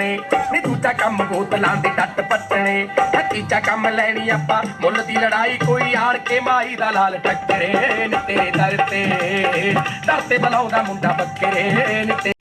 पटने नी दूजा कम बोतलां दे टट पटने तीजा कम लैनी आपां मुल दी लड़ाई कोई आड़ के माई दा लाल टक्करे नी तेरे दर ते बुलाउंदा मुंडा बक्करे नी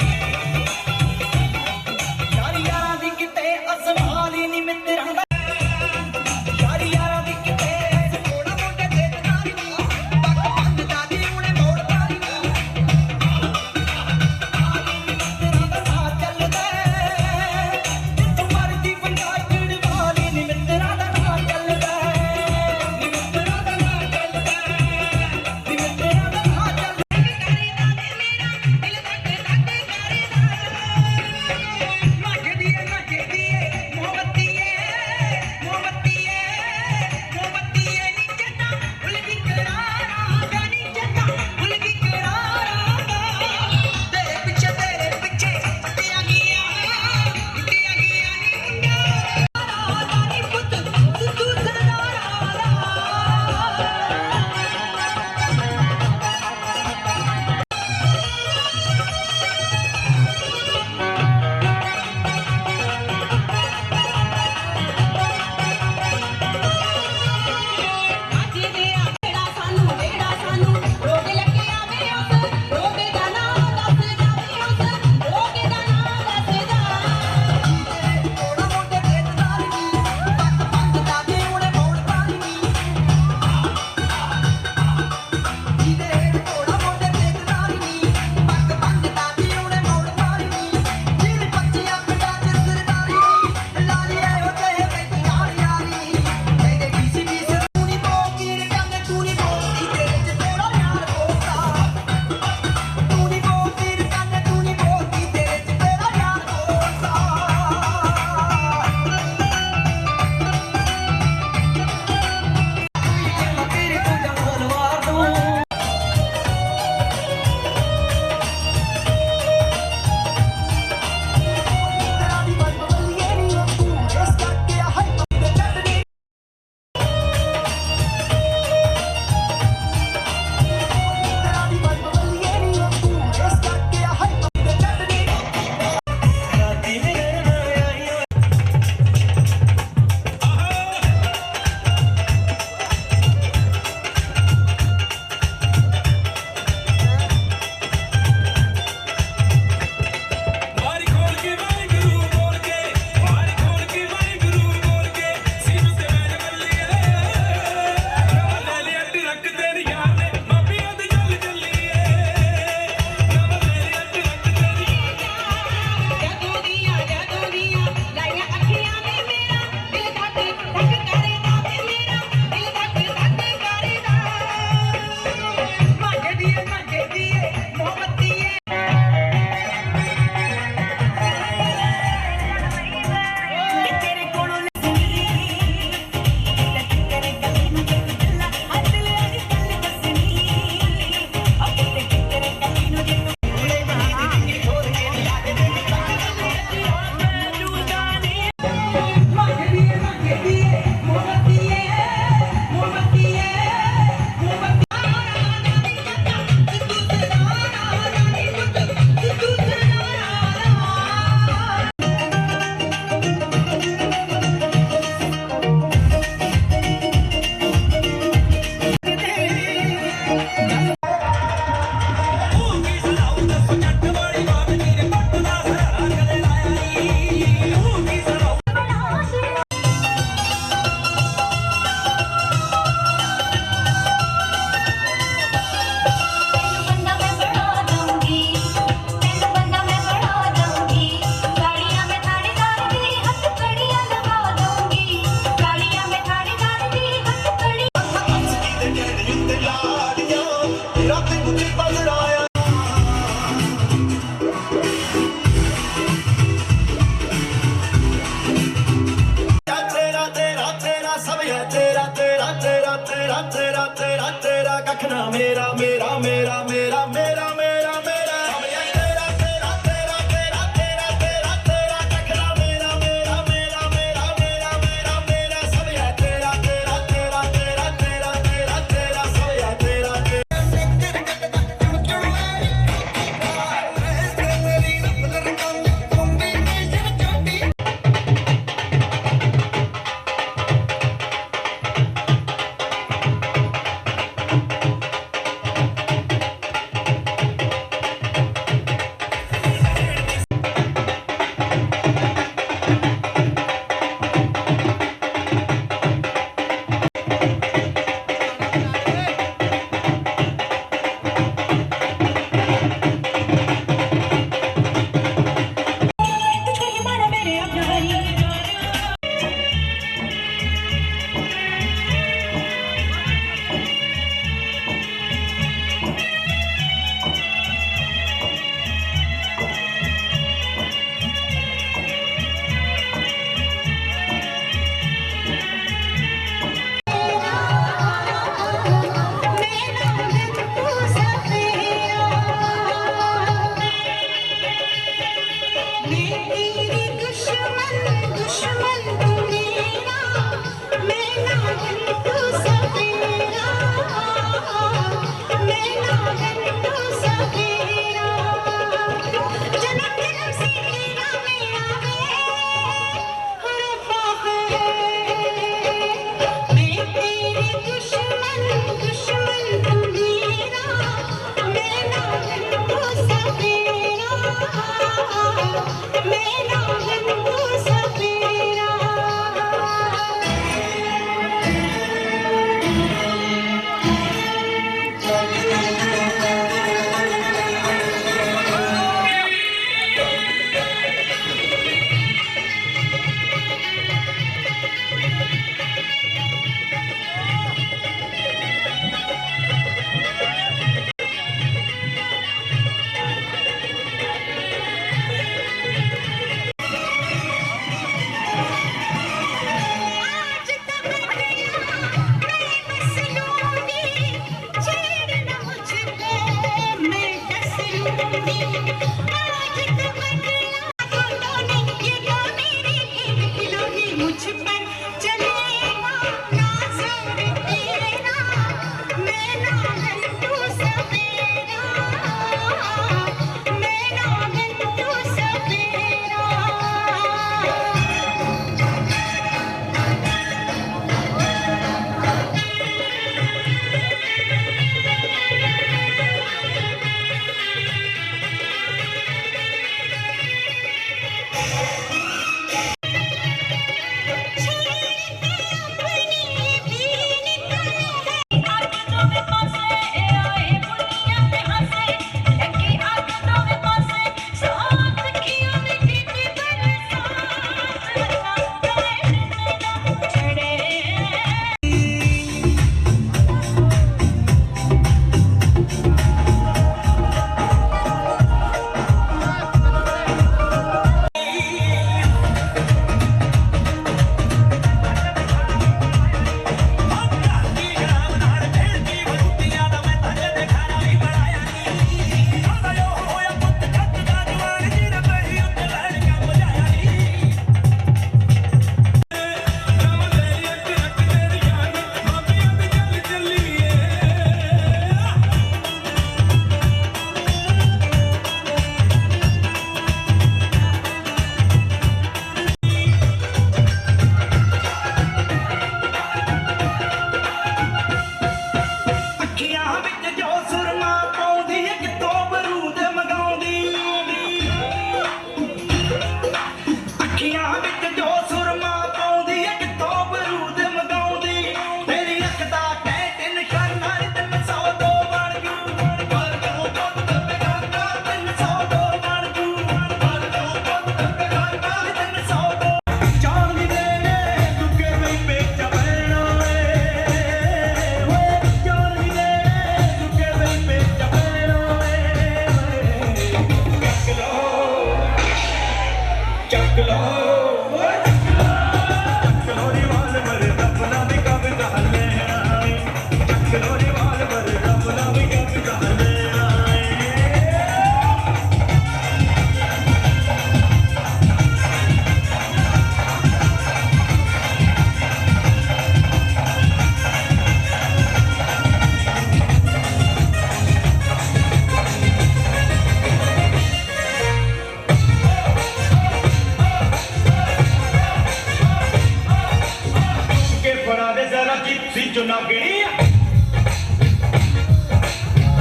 जरा जिप्सी चुनागणी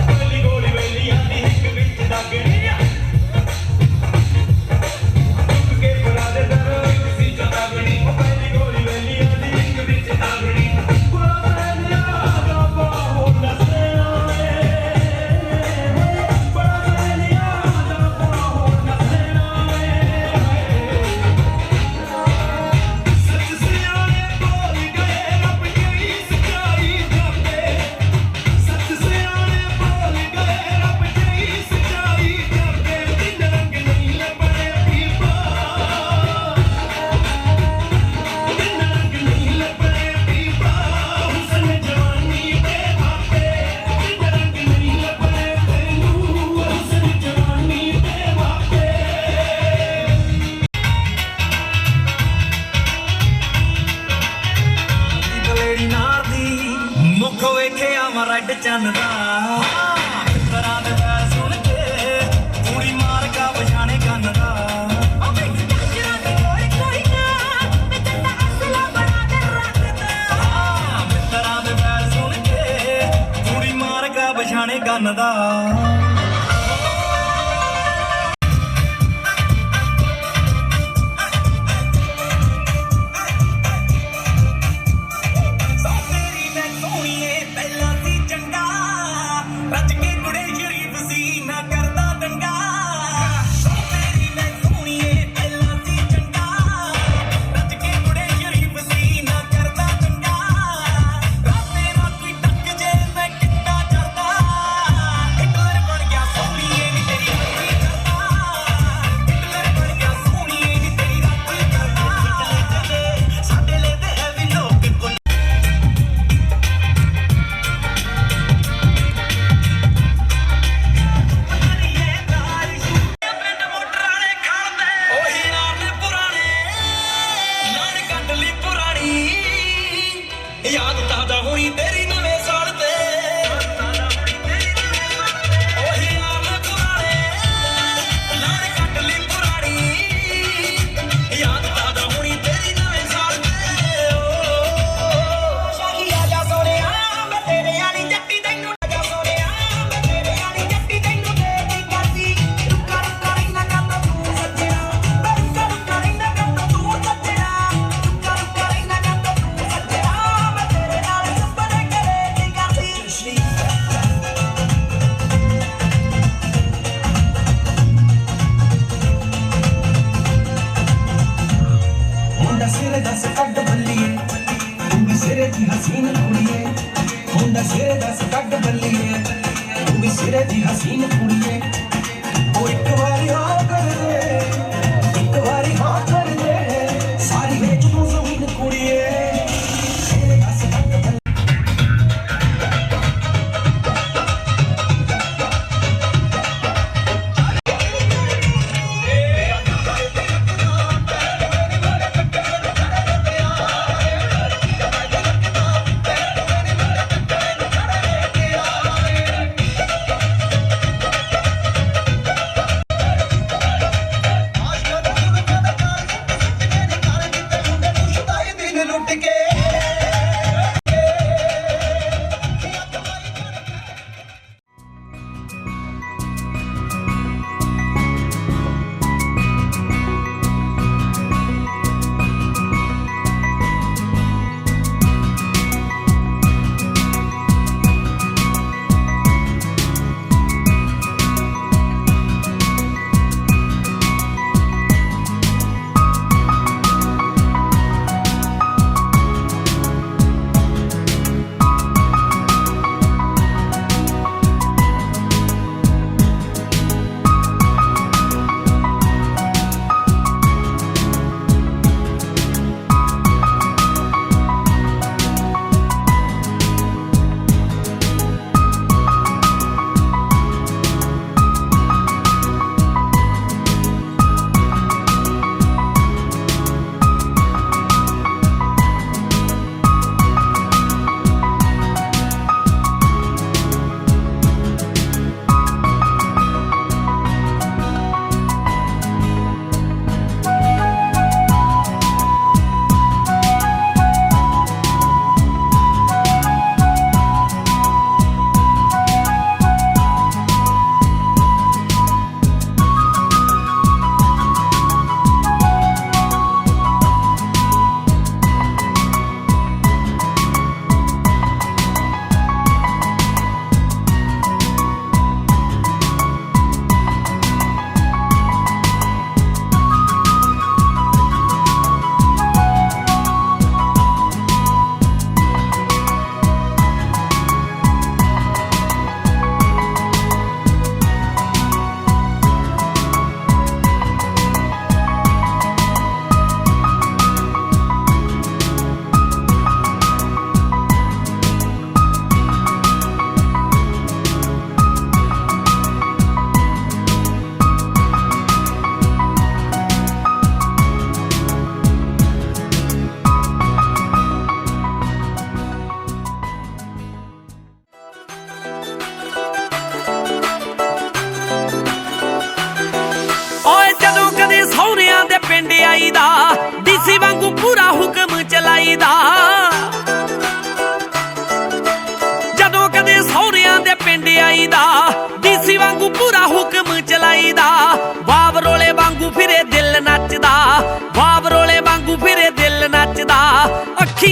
गोली गोली वेली आती हिक विच दागणी चुप के परा दे जरा जिप्सी चुनागणी पहली गोली वेली आती हिक विच दागणी रड चंदा मित्तरां दे पैर सुन के पूरी मार का बजाने गन्नदा मित्तरां दे पैर सुन के पूरी मार का बजाने गन्नदा याद ताजा हुई तेरी नवे साल ते ओही नाम पुराने लाड़ कट ली पुरानी याद ताजा हुई तेरी नवे साल ते ओ शाही आजा सोनिया मैं तेरे यानी जट्टी तैनू आजा सोनिया मैं तेरे यानी जट्टी तैनू दे दी गासी रुका रुका ना कर तू सजना रुका रुका ना कर तू सजना रुका रुका ना कर तू सजना सिरे दस कट बल्लिए तू भी सिरे दी हसीन कुड़िए मुंडा सिरे दस कट बल्लिए तू भी सिरे दी हसीन कुड़िए ओ एक बारी हाँ कर दे एक बारी हाँ कर दे सारी बेच तू जमीन कुड़िए सिरे दस कट बल्लिए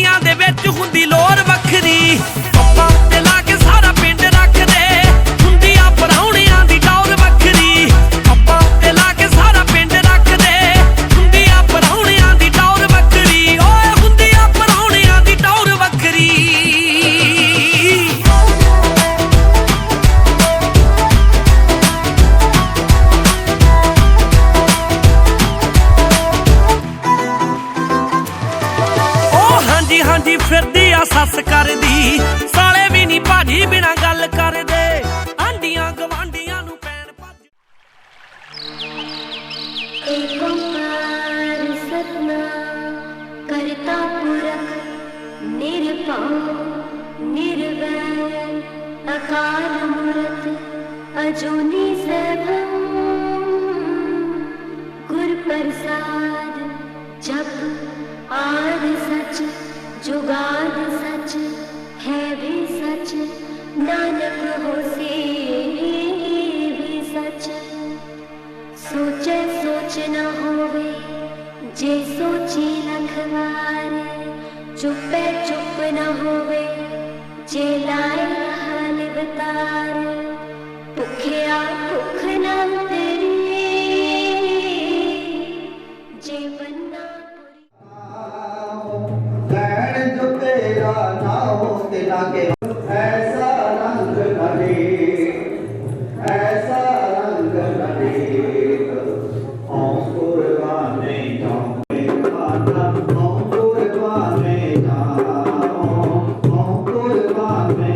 ਗਵਾਂਢੀਆਂ ਦੇ ਵਿੱਚ ਹੁੰਦੀ ਲੋਰ ਵੱਖਰੀ ਪੱਪਾਂ ਤੇ ਲਾ ਕੇ ਸਾਰਾ ਪਿੰਡ ਰੱਖਦੇ ਹੁੰਦੀ ਆ ਪਰਾਉਣਿਆਂ ਦੀ ਟੌਰ ਵੱਖਰੀ ਪੱਪਾਂ ਤੇ ਲਾ ਕੇ ਸਾਰਾ ਪਿੰਡ ਰੱਖਦੇ ਹੁੰਦੀ ਆ ਪਰਾਉਣਿਆਂ ਦੀ ਟੌਰ ਵੱਖਰੀ ਓਏ ਹੁੰਦੀ ਆ ਪਰਾਉਣਿਆਂ ਦੀ ਟੌਰ ਵੱਖਰੀ ਹਾਂਜੀ ਹਾਂਜੀ ਫਿਰਦੀ ਆ ਸੱਸ ਕਰਦੀ ਸਾਲੇ ਵੀ ਨਹੀਂ ਭਾਜੀ ਬਿਨਾ ਗੱਲ ਕਰਦੇ ਆਂਡੀਆਂ ਗਵਾਂਡੀਆਂ ਨੂੰ ਪੈਣ ਭੱਜ एक ओंकार सतनाम करता पुरख निरभव निर्वैर अकाल मूरत अजूनी सैभम गुर प्रसाद जप आद सच जुगाद सच है भी सच नानक होसे भी सच सोचे सोच न होवे जे सोची लखवार चुपे चुप न होवे जे लाए हाल बतार भुखिया भुख न तेरी जे बन्ना लैन जो तेरा ना हो तेरा के ऐसा रंग नदी ऐसा रंग नदी ओम कुर्बाने जाऊं खाना ओम कुर्बाने जाऊं ओम कुर्बाने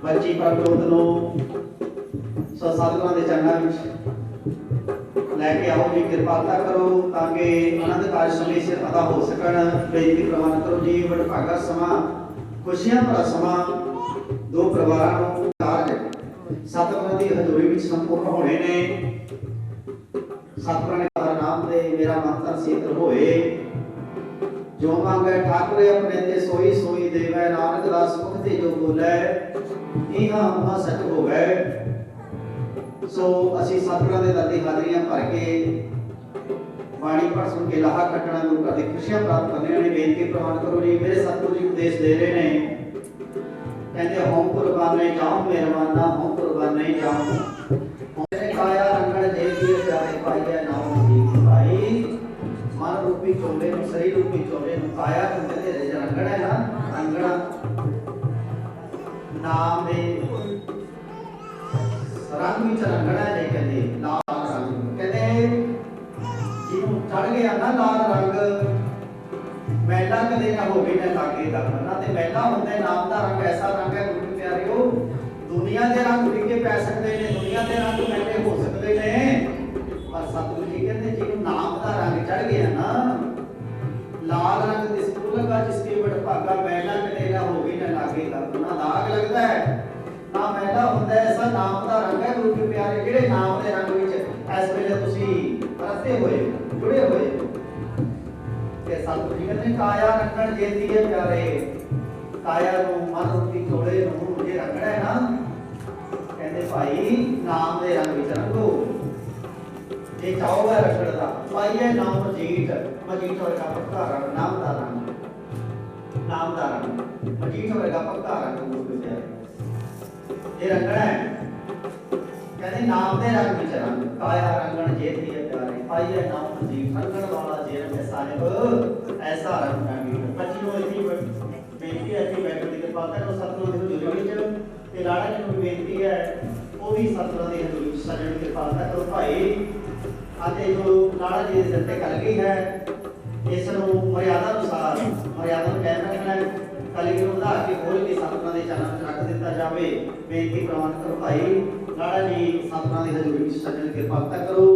ਬੱਚੀ ਪ੍ਰਗਟ ਨੂੰ ਸੋ ਸਾਧੂਆਂ ਦੇ ਚਰਨਾਂ ਵਿੱਚ ਲੈ ਕੇ ਆਓ ਜੀ, ਕਿਰਪਾਲਤਾ ਕਰੋ ਤਾਂ ਕਿ ਆਨੰਦ ਕਾਰਜ ਸਮੇਂ ਸਿਰ ਅਦਾ ਹੋ ਸਕਣ। ਬੇਨਤੀ ਪ੍ਰਵਾਨ ਕਰੋ ਜੀ। ਵਡਭਾਗਾ ਸਮਾਂ, ਖੁਸ਼ੀਆਂ ਭਰਾ ਸਮਾਂ ਦੋ ਪਰਿਵਾਰਾਂ ਨੂੰ ਕਾਰਜ ਸਤਿਗੁਰਾਂ ਦੀ ਹਜ਼ੂਰੀ ਵਿੱਚ ਸੰਪੂਰਨ ਹੋਣੇ ਨੇ। ਸਤਿਗੁਰਾਂ ਨੇ ਦਾ ਨਾਮ ਤੇ ਮੇਰਾ ਮੰਤਰ ਸਿੱਧ ਹੋਏ। जो मांगे ठाकुर अपने ते सोई सोई देवै, नानक दास मुख ते जो बोलै इहा महा सच होवै। ਸੋ ਅਸੀਂ ਸਤਿਗੁਰਾਂ ਦੇ ਦਰ ਦੀ ਹਾਜ਼ਰੀਆਂ ਭਰ ਕੇ ਬਾਣੀ ਪੜ੍ਹ ਸੁਣ ਕੇ ਲਾਹਾ ਕੱਟਣਾ ਗੁਰੂ ਘਰ ਦੀ ਖੁਸ਼ੀਆਂ ਪ੍ਰਾਪਤ ਕਰਨੀਆਂ ਨੇ। ਬੇਨਤੀ ਪ੍ਰਵਾਨ ਕਰੋ ਜੀ। ਮੇਰੇ ਸਤਿਗੁਰੂ ਜੀ ਉਪਦੇਸ਼ ਦੇ ਰਹੇ ਨੇ, ਕਹਿੰਦੇ ਹੋਂ ਕੁਰਬਾਨੇ ਜਾਉ ਮਿਹਰਬਾਨਾ, ਹੋਂ ਕੁਰਬਾਨੇ ਜਾਉ ਹੋਣੇ ਕਾਇਆ ਰੰਗਣ ਦੇ ਦੀ ਪਿਆਰੇ ਪਾਈਏ ਨਾਮ ਜੀ ਭਾਈ। ਮਨ ਰੂਪੀ ਚੋਲੇ ਨੂੰ, ਸਰੀਰ ਰੂਪੀ ਚੋਲੇ ਨੂੰ ਕਾਇਆ ਕਹਿੰਦੇ ਤੇ ਰੰਗਣਾ ਹੈ ਨਾ, ਰੰਗਣਾ ਨਾਮ ਦੇ ਰੰਗ ਵਿੱਚ ਰੰਗਣਾ ਹੈ। ਕਹਿੰਦੇ ਲਾਲ ਰੰਗ, ਕਹਿੰਦੇ ਜਿਹਨੂੰ ਚੜ ਗਿਆ ਨਾ ਲਾਲ ਰੰਗ, ਮੈਲਾ ਕਦੇ ਨਾ ਹੋਵੇ ਨਾ ਲਾਗੇ ਦਰਮਨਾ। ਤੇ ਮੈਲਾ ਹੁੰਦਾ ਨਾਮ ਦਾ ਰੰਗ, ਐਸਾ ਰੰਗ ਹੈ ਗੁਰੂ ਪਿਆਰਿਓ, ਦੁਨੀਆ ਦੇ ਰੰਗ ਫਿੱਕੇ ਪੈ ਸਕਦੇ ਨੇ, ਦੁਨੀਆ ਦੇ ਰੰਗ ਮੈਲੇ ਹੋ ਸਕਦੇ ਨੇ, ਪਰ ਸਤਿਗੁਰੂ ਜੀ ਕਹਿੰਦੇ ਜਿਹਨੂੰ ਨਾਮ ਦਾ ਰੰਗ ਚੜ ਗਿਆ ਨਾ, ਲਾਲ ਰੰਗ ਦਿਸ ਲਗਾ ਜਿਸਕੇ ਵਡ ਭਾਗਾ, ਮੈਲਾ ਕਦੇ ਨਾ ਹੋਵੇ ਨਾ ਲਾਗੇ ਦਰਮਨਾ। ਦਾਗ ਲੱਗਦਾ ਹੈ ਨਾ ਮੈਲਾ ਹੁੰਦਾ, ਐਸਾ ਨਾਮ ਦਾ ਰੰਗ ਹੈ ਗੁਰੂ ਪਿਆਰੇ, ਜਿਹੜੇ ਨਾਮ ਦੇ ਰੰਗ ਵਿੱਚ ਇਸ ਵੇਲੇ ਤੁਸੀਂ ਰਤੇ ਹੋਏ, ਜੁੜੇ ਹੋਏ। ਤੇ ਸਤਿਗੁਰੂ ਜੀ ਕਹਿੰਦੇ ਕਾਇਆ ਰੰਗਣ ਜੇਤੀ ਹੈ ਪਿਆਰੇ, ਕਾਇਆ ਨੂੰ ਮਨ ਰੂਪੀ ਚੋਲੇ ਨੂੰ ਜੇ ਰੰਗਣਾ ਹੈ ਨਾ, ਕਹਿੰਦੇ ਭਾਈ ਨਾਮ ਦੇ ਰੰਗ ਵਿੱਚ ਰੰਗੋ। ਇਹ ਚਾਹੋ ਹੈ ਰੰਗਣ ਦਾ, ਪਾਈਏ ਨਾਮ ਮਜੀਠ, ਮਜੀਠ ਹੋਏਗਾ ਪੱਕਾ ਰੰਗ, ਨਾਮ ਦਾ ਰੰਗ, ਨਾਮ ਦਾ ਰੰਗ ਮਜੀਠ ਹੋਏਗਾ ਪੱਕਾ ਰੰਗ ਗੁਰੂ ਪਿਆਰੇ। ਇਹ ਰੰਗਣਾ ਹੈ, ਕਹਿੰਦੇ ਨਾਮ ਦੇ ਰੰਗ ਵਿੱਚ ਰੰਗ, ਕਾਇਆ ਰੰਗਣ ਜੇਤੀ ਹੈ ਪਿਆਰੇ, ਪਾਈਏ ਨਾਮ ਮਜੀਠ, ਰੰਗਣ ਵਾਲਾ ਜੇ ਰੰਗ ਸਾਹਿਬ ਐਸਾ ਰੰਗ ਹੈ। ਬੱਚੀ ਨੂੰ ਇਤਨੀ ਬੇਨਤੀ ਹੈ ਕਿ ਬੈਠਣ ਦੀ ਕਿਰਪਾਲਤਾ ਕਰੋ ਸਤਿਗੁਰਾਂ ਦੀ ਹਜ਼ੂਰੀ ਵਿੱਚ, ਤੇ ਲਾੜਾ ਜੀ ਨੂੰ ਬੇਨਤੀ ਹੈ ਉਹ ਵੀ ਸਤਿਗੁਰਾਂ ਦੀ ਹਜ਼ੂਰੀ ਵਿੱਚ ਸਜਣ ਦੀ ਕਿਰਪਾਲਤਾ ਕਰੋ ਭਾਈ। ਅਤੇ ਜੋ ਲਾੜਾ ਜੀ ਦੇ ਸਿਰ ਤੇ ਕਲ ਗਈ ਹੈ, ਇਸ ਨੂੰ ਮਰਿਆਦਾ ਅਨੁਸਾਰ, ਮਰਿਆਦਾ ਨੂੰ ਕਾਇਮ ਰੱਖਣਾ ਹੈ, ਕਲੀ ਨੂੰ ਵਧਾ ਕੇ ਖੋਲ ਕੇ ਸਤਿਗੁਰਾਂ ਦੇ ਚਰਨਾਂ ਵਿੱਚ ਰੱਖ ਦਿੱਤਾ ਜਾਵੇ। ਬੇਨਤੀ ਪ੍ਰਵਾਨ ਕਰੋ ਭਾਈ, ਲਾੜਾ ਜੀ ਸਤਿਗੁਰਾਂ ਦੀ ਹਜ਼ੂਰੀ ਵਿੱਚ ਸਜਣ ਦੀ ਕਿਰਪਾਲਤਾ ਕਰੋ।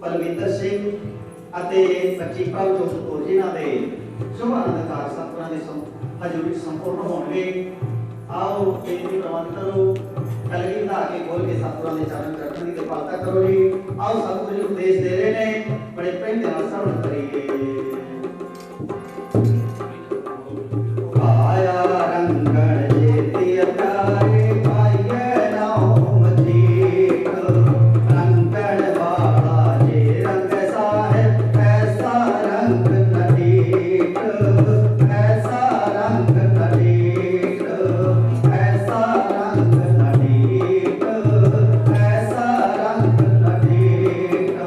ਪਰਵਿੰਦਰ ਸਿੰਘ ਅਤੇ ਬੱਚੀ ਪ੍ਰਭਜੋਤ ਕੌਰ ਜਿਨ੍ਹਾਂ ਦੇ ਸ਼ੁਭ ਆਨੰਦ ਕਾਰਜ ਸਤਿਗੁਰਾਂ ਦੀ ਹਜ਼ੂਰੀ ਵਿੱਚ ਸੰਪੂਰਨ ਹੋਣਗੇ। ਆਓ ਬੇਨਤੀ ਪ੍ਰਵਾਨ ਕਰੋ, ਕਲਗੀ ਵਧਾ ਕੇ ਖੋਲ ਕੇ ਸਤਿਗੁਰਾਂ ਦੇ ਚਰਨ ਰੱਖਣ ਦੀ ਕਿਰਪਾਲਤਾ ਕਰੋ ਜੀ। ਆਓ ਸਤਿਗੁਰੂ ਜੀ ਉਪਦੇਸ਼ ਦੇ ਰਹੇ ਨੇ, ਬੜੇ ਪ੍ਰੇਮ ਦੇ ਨਾਲ ਸਰਵਣ ਕਰੀਏ। ਕਾਇਆ ਰੰਗਣ ਜੇਤੀ ਪਿਆਰੇ, ਪਾਈਏ ਨਾਮ ਮਜੀਠ, ਰੰਗਣ ਵਾਲਾ ਜੇ ਰੰਗ ਸਾਹਿਬ, ਐਸਾ ਰੰਗ ਨਦੀਠ, ਐਸਾ ਰੰਗ ਨਦੀਠ, ਐਸਾ ਰੰਗ ਨਦੀਠ, ਐਸਾ ਰੰਗ ਨਦੀਠ।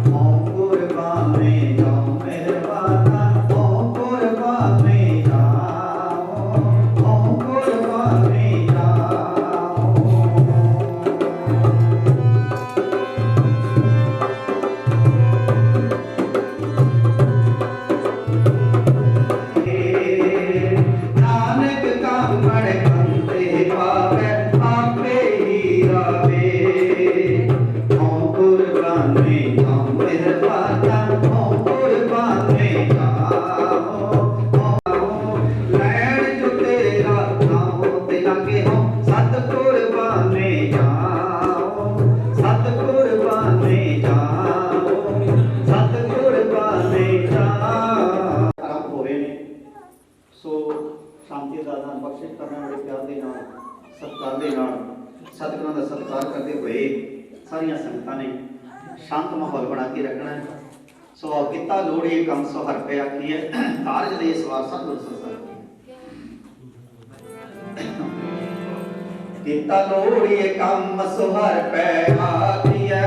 ਹੋਂ ਕੁਰਬਾਨੇ ਜਾਉ ਮਿਹਰਬਾਨਾ, ਹੋਂ ਕੁਰਬਾਨੇ ਜਾਉ, ਹੋਂ ਕੁਰਬਾਨੇ ਜਾਉ। ਨਾਨਕ ਕਾਮੜ ਕੰਤੇ ਪਾਵੈ, ਆਪੇ ਹੀ ਰਾਵੇ। ਹੋਂ ਕੁਰਬਾਨੇ ਜਾਉ ਮਿਹਰਬਾਨਾ, ਹੋਂ ਕੁਰਬਾਨੇ ਜਾਉ। ਲੈਣ ਜੋ ਤੇਰਾ ਨਾਮ ਤੇ ਲਾਗੇ, ਹੋਂ ਸਤ ਕੁਰਬਾਨੇ ਜਾਉ, ਸਤ ਕੁਰਬਾਨੇ ਜਾਉ, ਸਤ ਕੁਰਬਾਨੇ ਜਾਉ। ਆਰੰਭ ਹੋ ਰਹੇ ਨੇ, ਸੋ ਸ਼ਾਂਤੀ ਦਾ ਦਾਨ ਬਖਸ਼ਿਸ਼ ਕਰਨਾ ਬੜੇ ਪਿਆਰ ਦੇ ਨਾਲ, ਸਤਿਕਾਰ ਦੇ ਨਾਲ, ਸਤਿਗੁਰਾਂ ਦਾ ਸਤਿਕਾਰ ਕਰਦੇ ਹੋਏ ਸਾਰੀਆਂ ਸੰਗਤਾਂ ਨੇ ਸ਼ਾਂਤ ਮਾਹੌਲ ਬਣਾ ਕੇ ਰੱਖਣਾ ਹੈ। ਸੋ ਕੀਤਾ ਲੋੜੀਏ ਕੰਮ ਸੋ ਹਰ ਪੈ ਆਖੀਏ, ਕਾਰਜ ਦੇ ਸਵਾਰ ਸਤਿਗੁਰ ਸੰਸਾਰ ਕੀਤਾ ਲੋੜੀਏ ਕੰਮ ਸੋ ਹਰ ਪੈ ਆਖੀਏ,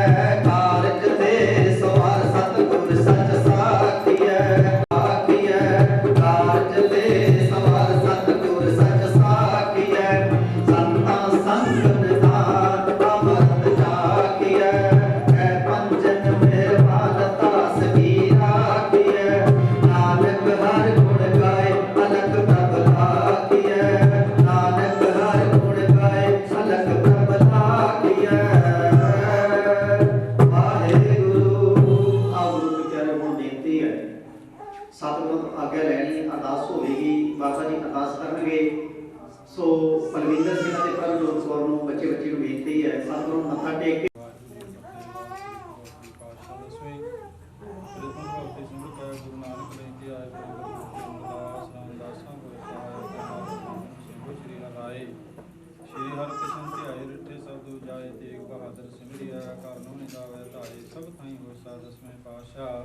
ਕਾਰਜ ਦੇ ਸਵਾਰ ਸਤਿਗੁਰ ਸੱਚ ਸਾਖੀਏ, ਆਖੀਏ ਕਾਰਜ ਦੇ ਸਵਾਰ ਸਤਿਗੁਰ ਸੱਚ ਸਾਖੀਏ। ਸੰਤਾਂ ਸੰਗ ਨਿਧਾਨ ਅਮਰਤ ਜਾਖੀਏ, ਐ ਪੰਜਨ ਮਿਹਰਬਾਨ ਦਾਸ ਕੀ ਰਾਖੀਏ। ਨਾਨਕ ਹਰ ਗੁਣ ਗਾਏ ਅਲਖ ਪ੍ਰਭ ਲਾਖੀਏ, ਨਾਨਕ ਹਰ ਗੁਣ ਗਾਏ ਅਲਖ ਪ੍ਰਭ ਲਾਖੀਏ। ਵਾਹਿਗੁਰੂ। ਆਓ ਗੁਰੂ ਪਿਆਰੇ ਹੁਣ ਬੇਨਤੀ ਹੈ, ਸਤਿਗੁਰਾਂ ਤੋਂ ਆਗਿਆ ਲੈਣੀ, ਅਰਦਾਸ ਹੋਵੇਗੀ, ਬਾਬਾ ਜੀ ਅਰਦਾਸ ਕਰਨਗੇ। ਸੋ ਪਲਵਿੰਦਰ ਸਿੰਘ ਅਤੇ ਪ੍ਰਭਜੋਤ ਕੌਰ ਨੂੰ, ਬੱਚੇ ਬੱਚੀ ਨੂੰ ਬੇਨਤੀ ਹੈ ਸਤਿਗੁਰੂ ਨੂੰ ਮੱਥਾ ਟੇਕ ਕੇ ਗੁਰੂ ਨਾਨਕ ਦੇਵ ਜੀ ਆਏ ਰਾਮਦਾਸ ਰਾਮਦਾਸਾਂ ਹੋਏ ਸਹਾਇ ਸ੍ਰੀ ਹਰਿ ਕ੍ਰਿਸ਼ਨ ਧਿਆਏ ਰਿਠੇ ਸਭ ਦੂਜਾਏ, ਤੇਗ ਬਹਾਦਰ ਸਿਮਰਿਆ ਥਾਈ ਹੋਏ ਸਾ ਦਸਵੇਂ ਪਾਤਸ਼ਾਹ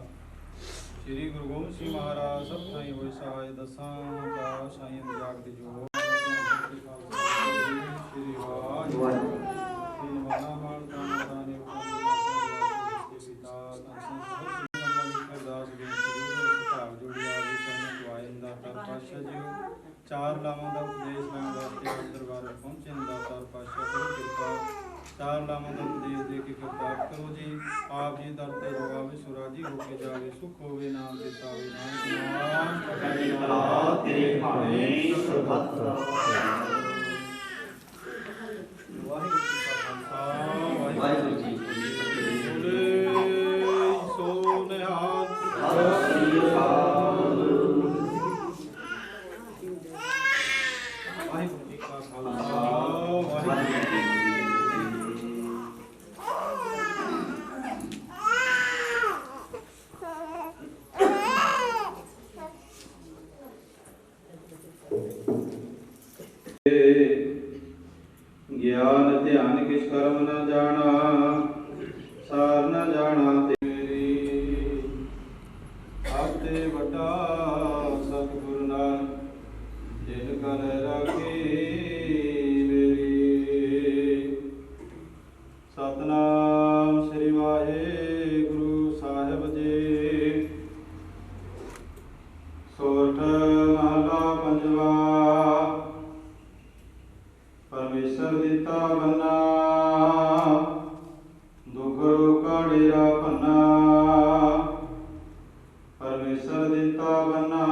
ਸ੍ਰੀ ਗੁਰੂ ਗੋਬਿੰਦ ਸਿੰਘ ਮਹਾਰਾਜ ਸਭ ਥਾਈ ਹੋਏ ਸਹਾਇ ਦਸਾਂ ਪਾਤਸ਼ਾਹਾਂ ਦੀ ਜਾਗਦੇ ਜੋ ਸ੍ਰੀ ਵਾਹਿਗੁਰੂ ਸ੍ਰੀ ਮਹਾਮਾਨ ਦਾ ਨੇ ਪਿਤਾ ਅਰਦਾਸ ਬੇਨਤੀ ਭਾਵ ਜੋੜਿਆ ਵੀ ਚਰਨ ਦੁਆਇਨ ਦਾ ਤਰ ਪਾਤਸ਼ਾਹ ਜੀ ਚਾਰ ਲਾਵਾਂ ਦਾ ਉਪਦੇਸ਼ ਲੈਣ ਵਾਸਤੇ ਦਰਬਾਰ ਪਹੁੰਚੇ ਦਾ ਤਰ ਪਾਤਸ਼ਾਹ ਕਰੋ ਕਿਰਪਾ ਚਾਰ ਲਾਵਾਂ ਦਾ ਉਪਦੇਸ਼ ਦੇ ਕੇ ਕਿਰਪਾ ਕਰੋ ਜੀ ਆਪ ਜੀ ਦਰ ਤੇ ਜੋ ਆਵੇ ਸੁਰਾਜੀ ਹੋ ਕੇ ਜਾਵੇ ਸੁਖ ਹੋਵੇ ਨਾਮ ਦਿੱਤਾ ਹੋਵੇ ਨਾਮ ਕਲਾ ਤੇਰੇ ਭਾਣੇ ਸਰਬੱਤ ਵਾਹਿਗੁਰੂ ਜੀ ਕਾ ਖਾਲਸਾ ਵਾਹਿਗੁਰੂ ਜੀ ਕੀ ਫਤਿਹ। ਬੋਲੇ ਸੋ ਨਿਹਾਲ ਸਤਿ ਸ੍ਰੀ ਅਕਾਲ। ਵਾਹਿਗੁਰੂ ਜੀ ਕਾ ਖਾਲਸਾ ਵਾਹਿਗੁਰੂ ਜੀ ਕੀ ਫਤਿਹ। ਗਿਆਨ ਧਿਆਨ ਕਿਛ ਕਰਮ ਨ ਜਾਣਾ ਸਾਰ ਨ ਜਾਣਾ ਤੇਰੀ ਆਪਤੇ ਵੱਡਾ ਸਤਿਗੁਰ ਨਾਲ ਜਿਨ ਕਲ ਰਾਖੀ ਮੇਰੀ ਸਤਨਾਮ ਸ੍ਰੀ ਵਾਹਿਗੁਰੂ ਸਾਹਿਬ ਜੀ ਸੋਰਠ ਮਹਲਾ ਪੰਜਵਾ ਪਰਮੇਸ਼ਰ ਦਿੱਤਾ ਬੰਨਾ ਦੁਖ ਰੋਕਾ ਡੇਰਾ ਪੰਨਾ ਪਰਮੇਸ਼ਰ ਦਿੱਤਾ ਬੰਨਾ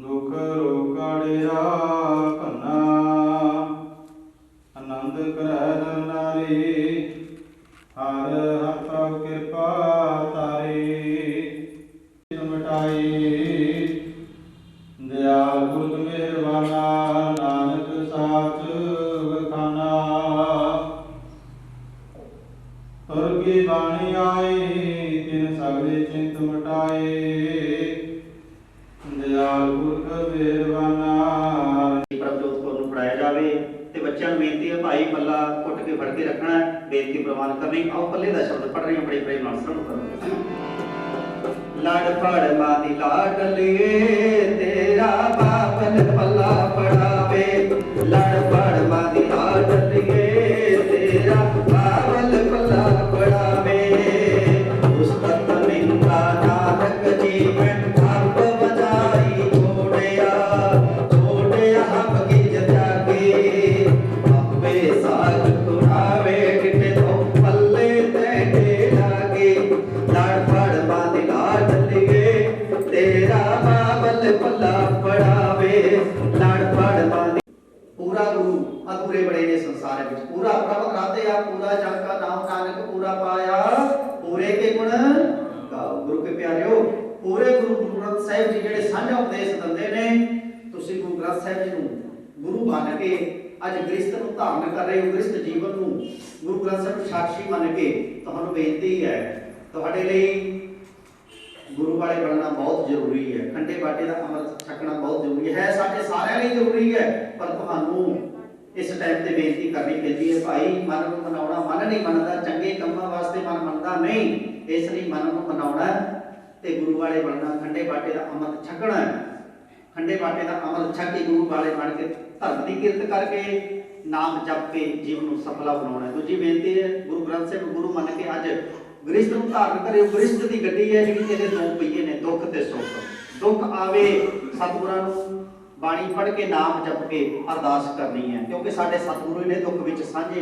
ਦੁਖ ਰੋਕਾ ਡੇਰਾ ਪੰਨਾ ਆਨੰਦ ਕਰੈ ਨਰ ਨਾਰੀ ਹਰ ਹਰ ਪ੍ਰਭ ਕਿਰਪਾ ਤਾਰੀ ਮਿਟਾਈ ਦਿਆਲ ਗੁਰ ਮਿਹਰਬਾਨਾ ਨਾਨਕ ਸਾਚ ਖਾਨਾ ਤੁਰ ਕੀ ਬਾਣੀ ਆਈ ਤਿਨ ਸਗਲੇ ਚਿੰਤ ਮਟਾਏ ਦਿਆਲ ਗੁਰ ਮਿਹਰਬਾਨਾ। ਪ੍ਰਭਜੋਤ ਕੌਰ ਨੂੰ ਪੜਾਇਆ ਜਾਵੇ ਤੇ ਬੱਚਿਆਂ ਨੂੰ ਬੇਨਤੀ ਹੈ ਭਾਈ ਪੱਲਾ ਘੁੱਟ ਕੇ ਫੜ ਕੇ ਰੱਖਣਾ ਹੈ, ਬੇਨਤੀ ਪ੍ਰਵਾਨ ਕਰਨੀ। ਆਓ ਪੱਲੇ ਦਾ ਸ਼ਬਦ ਪੜ ਰਹੇ ਹਾਂ, ਬੜੇ ਪ੍ਰੇਮ ਨਾਲ ਸੁਣੋ ਕਰੋ। ਲੜ ਫੜ ਮਾਦੀ ਲਾਡਲੀਏ ਤੇਰਾ ਬਾਬਲ ਪੱਲਾ ਪੜਾਵੇ ਲੜ ਫੜ ਮਾਦੀ ਲਾਡਲੀਏ ਤੇਰਾ ਬਾਬਲ ਪੱਲਾ ਪੜਾਵੇ ਉਸਤਤ ਮਿੰਦਾ ਨਾਨਕ ਜੀਵਨ ਆਪ ਵਧਾਈ ਛੋੜਿਆ ਹਮ ਕੀ ਜਾਗੇ ਆਪੇ ਸਾਜ ਤੁਰਾਵੇ ਕਿਤੇ ਤੋਂ ਪੱਲੇ ਤੇ ਲਾਗੇ ਲੜ ਫੜ ਮਾਦੀ ਤੇਰਾ ਬਾਬਲ ਪੱਲਾ ਪੜਾਵੇ ਲੜ ਫੜ ਬਾਂਦੀ। ਪੂਰਾ ਗੁਰੂ ਅਧੂਰੇ ਬੜੇ ਨੇ ਸੰਸਾਰ ਵਿੱਚ ਪੂਰਾ ਪ੍ਰਭ ਕਰਾਤੇ ਆ ਪੂਰਾ ਜਗ ਕਾ ਨਾਮ ਨਾਨਕ ਪੂਰਾ ਪਾਇਆ ਪੂਰੇ ਕੇ ਗੁਣ ਗਾਓ। ਗੁਰੂ ਕੇ ਪਿਆਰਿਓ ਪੂਰੇ ਗੁਰੂ ਗ੍ਰੰਥ ਸਾਹਿਬ ਜੀ ਜਿਹੜੇ ਸਾਂਝਾ ਉਪਦੇਸ਼ ਦਿੰਦੇ ਨੇ ਤੁਸੀਂ ਗੁਰੂ ਗ੍ਰੰਥ ਸਾਹਿਬ ਜੀ ਨੂੰ ਗੁਰੂ ਮੰਨ ਕੇ ਅੱਜ ਗ੍ਰਸਥ ਨੂੰ ਧਾਰਨ ਕਰ ਰਹੇ ਹੋ ਗ੍ਰਸਥ ਜੀਵਨ ਨੂੰ ਗੁਰੂ ਗ੍ਰੰਥ ਸਾਹਿਬ ਨੂੰ ਸਾਖੀ ਮੰਨ ਕੇ ਤੁਹਾਨੂੰ ਬੇਨਤੀ ਹੈ ਤੁਹਾਡੇ ਲਈ ਗੁਰੂ ਵਾਲੇ ਬਣਨਾ ਬਹੁਤ ਜ਼ਰੂਰੀ ਹੈ। ਖੰਡੇ ਬਾਟੇ ਦਾ ਅੰਮ੍ਰਿਤ ਛਕਣਾ ਬਹੁਤ ਜ਼ਰੂਰੀ ਹੈ ਸਾਡੇ ਸਾਰਿਆਂ ਲਈ ਜ਼ਰੂਰੀ ਹੈ ਪਰ ਤੁਹਾਨੂੰ ਇਸ ਟਾਈਮ ਤੇ ਬੇਨਤੀ ਕਰਨੀ ਪੈਂਦੀ ਹੈ ਭਾਈ ਮਨ ਨੂੰ ਮਨਾਉਣਾ ਮਨ ਨਹੀਂ ਮੰਨਦਾ ਚੰਗੇ ਕੰਮਾਂ ਵਾਸਤੇ ਮਨ ਮੰਨਦਾ ਨਹੀਂ ਇਸ ਲਈ ਮਨ ਨੂੰ ਮਨਾਉਣਾ ਤੇ ਗੁਰੂ ਵਾਲੇ ਬਣਨਾ ਖੰਡੇ ਬਾਟੇ ਦਾ ਅੰਮ੍ਰਿਤ ਛਕਣਾ ਖੰਡੇ ਬਾਟੇ ਦਾ ਅੰਮ੍ਰਿਤ ਛਕ ਕੇ ਗੁਰੂ ਵਾਲੇ ਬਣ ਕੇ ਧਰਮ ਦੀ ਕਿਰਤ ਕਰਕੇ ਨਾਮ ਜਪ ਕੇ ਜੀਵਨ ਨੂੰ ਸਫਲਾ ਬਣਾਉਣਾ। ਦੂਜੀ ਬੇਨਤੀ ਹੈ ਗੁਰੂ ਗ੍ਰੰਥ ਸਾਹਿਬ ਗੁਰੂ ਮੰਨ ਕੇ ਅੱਜ ਗ੍ਰਸਥ ਨੂੰ ਧਾਰਨ ਕਰਿਓ। ਗ੍ਰਸਥ ਦੀ ਗੱਡੀ ਹੈ ਜਿਹੜੀ ਇਹਦੇ ਦੋ ਪਹੀਏ ਨੇ ਦੁੱਖ ਤੇ ਸੁੱਖ। ਦੁੱਖ ਆਵੇ ਸਤਿਗੁਰਾਂ ਨੂੰ ਬਾਣੀ ਪੜ੍ਹ ਕੇ ਨਾਮ ਜਪ ਕੇ ਅਰਦਾਸ ਕਰਨੀ ਹੈ ਕਿਉਂਕਿ ਸਾਡੇ ਸਤਿਗੁਰੂ ਨੇ ਦੁੱਖ ਵਿੱਚ ਸਾਂਝੇ।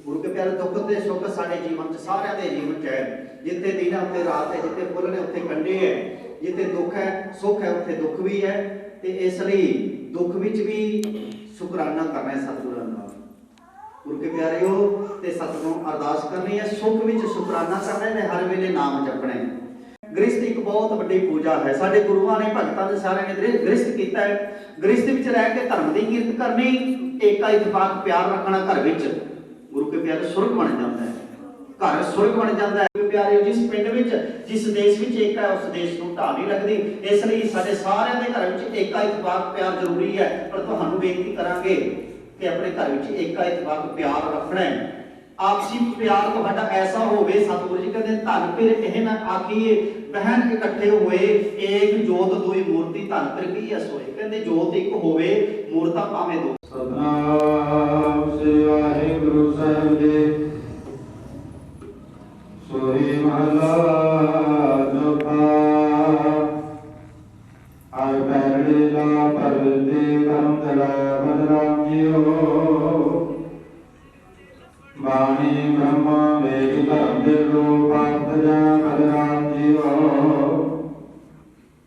ਗੁਰੂ ਕੇ ਪਿਆਰੇ ਦੁੱਖ ਤੇ ਸੁੱਖ ਸਾਡੇ ਜੀਵਨ 'ਚ ਸਾਰਿਆਂ ਦੇ ਜੀਵਨ 'ਚ ਹੈ। ਜਿੱਥੇ ਦਿਨ ਹੈ ਉੱਥੇ ਰਾਤ ਹੈ, ਜਿੱਥੇ ਫੁੱਲ ਨੇ ਉੱਥੇ ਕੰਡੇ ਹੈ, ਜਿੱਥੇ ਦੁੱਖ ਹੈ ਸੁੱਖ ਹੈ ਉੱਥੇ ਦੁੱਖ ਵੀ ਹੈ ਤੇ ਇਸ ਲਈ ਦੁੱਖ ਵਿੱਚ ਵੀ ਸ਼ੁਕਰਾਨਾ ਕਰਨਾ ਹੈ ਸਤਿਗੁਰਾਂ ਦਾ। ਗੁਰੂ ਕੇ ਪਿਆਰਿਓ ਤੇ ਸਤਿਗੁਰੂ ਅਰਦਾਸ ਕਰਨੀ ਹੈ ਸੁੱਖ ਵਿੱਚ ਸ਼ੁਕਰਾਨਾ ਕਰਨਾ ਹੈ ਹਰ ਵੇਲੇ ਨਾਮ ਜਪਣਾ ਹੈ। ਗ੍ਰਸਥ ਇੱਕ ਬਹੁਤ ਵੱਡੀ ਪੂਜਾ ਹੈ ਸਾਡੇ ਗੁਰੂਆਂ ਨੇ ਭਗਤਾਂ ਨੇ ਸਾਰਿਆਂ ਨੇ ਗ੍ਰਸਥ ਕੀਤਾ ਹੈ। ਗ੍ਰਸਥ ਵਿੱਚ ਰਹਿ ਕੇ ਧਰਮ ਦੀ ਕਿਰਤ ਕਰਨੀ ਏਕਾ ਇਤਫਾਕ ਪਿਆਰ ਰੱਖਣਾ ਘਰ ਵਿੱਚ ਗੁਰੂ ਕੇ ਪਿਆਰੇ ਸੁਰਗ ਬਣ ਜਾਂਦਾ ਹੈ। ਘਰ ਸੁਰਗ ਬਣ ਜਾਂਦਾ ਹੈ। ਪਿਆਰੇ ਜਿਸ ਪਿੰਡ ਵਿੱਚ ਜਿਸ ਦੇਸ਼ ਵਿੱਚ ਏਕਾ ਹੈ ਉਸ ਦੇਸ਼ ਨੂੰ ਢਾਹ ਨਹੀਂ ਲੱਗਦੀ। ਇਸ ਲਈ ਸਾਡੇ ਸਾਰਿਆਂ ਦੇ ਘਰ ਵਿੱਚ ਏਕਾ ਇਤਫਾਕ ਪਿਆਰ ਜ਼ਰੂਰੀ ਹੈ ਪਰ ਤੁਹਾਨੂੰ ਬੇਨਤੀ ਕਰਾਂਗੇ ਕਿ ਆਪਣੇ ਘਰ ਵਿੱਚ ਏਕਾ ਇਤਫਾਕ ਪਿਆਰ ਰੱਖਣਾ ਹੈ आपसी प्यार ਤੁਹਾਡਾ ਐਸਾ ਹੋਵੇ। ਸਤਿਗੁਰੂ ਜੀ ਕਹਿੰਦੇ ਧਨ ਫਿਰ ਇਹ ਨਾ ਆਖੀਏ ਬਹਿਨ ਇਕੱਠੇ ਹੋਏ ਏਕ ਜੋਤ ਦੋਈ ਮੂਰਤੀ ਧਨ ਫਿਰ ਕੀ ਅਸੋਏ। ਕਹਿੰਦੇ ਜੋਤ ਇੱਕ ਹੋਵੇ ਮੂਰਤਾਂ ਭਾਵੇਂ ਦੋ। ਸਤਨਾਮ ਸ੍ਰੀ ਵਾਹਿਗੁਰੂ ਸਾਹਿਬ ਜੀ। ਸੋਈ ਮਹਲਾ ਚੌਥਾ। ਆਇ ਪੈਰੜੇ ਲਾ ਪਰਦੇ ਕਰਮ ਤਲਾ ਬਦਰਾਮ ਜੀਓ। ਬਾਣੀ ਬ੍ਰਹਮਾ ਵੇਦ ਧਰਮ ਦੇ ਰੂਪਾਂਤ ਜਾ ਬਦਰਾਮ ਜੀਓ।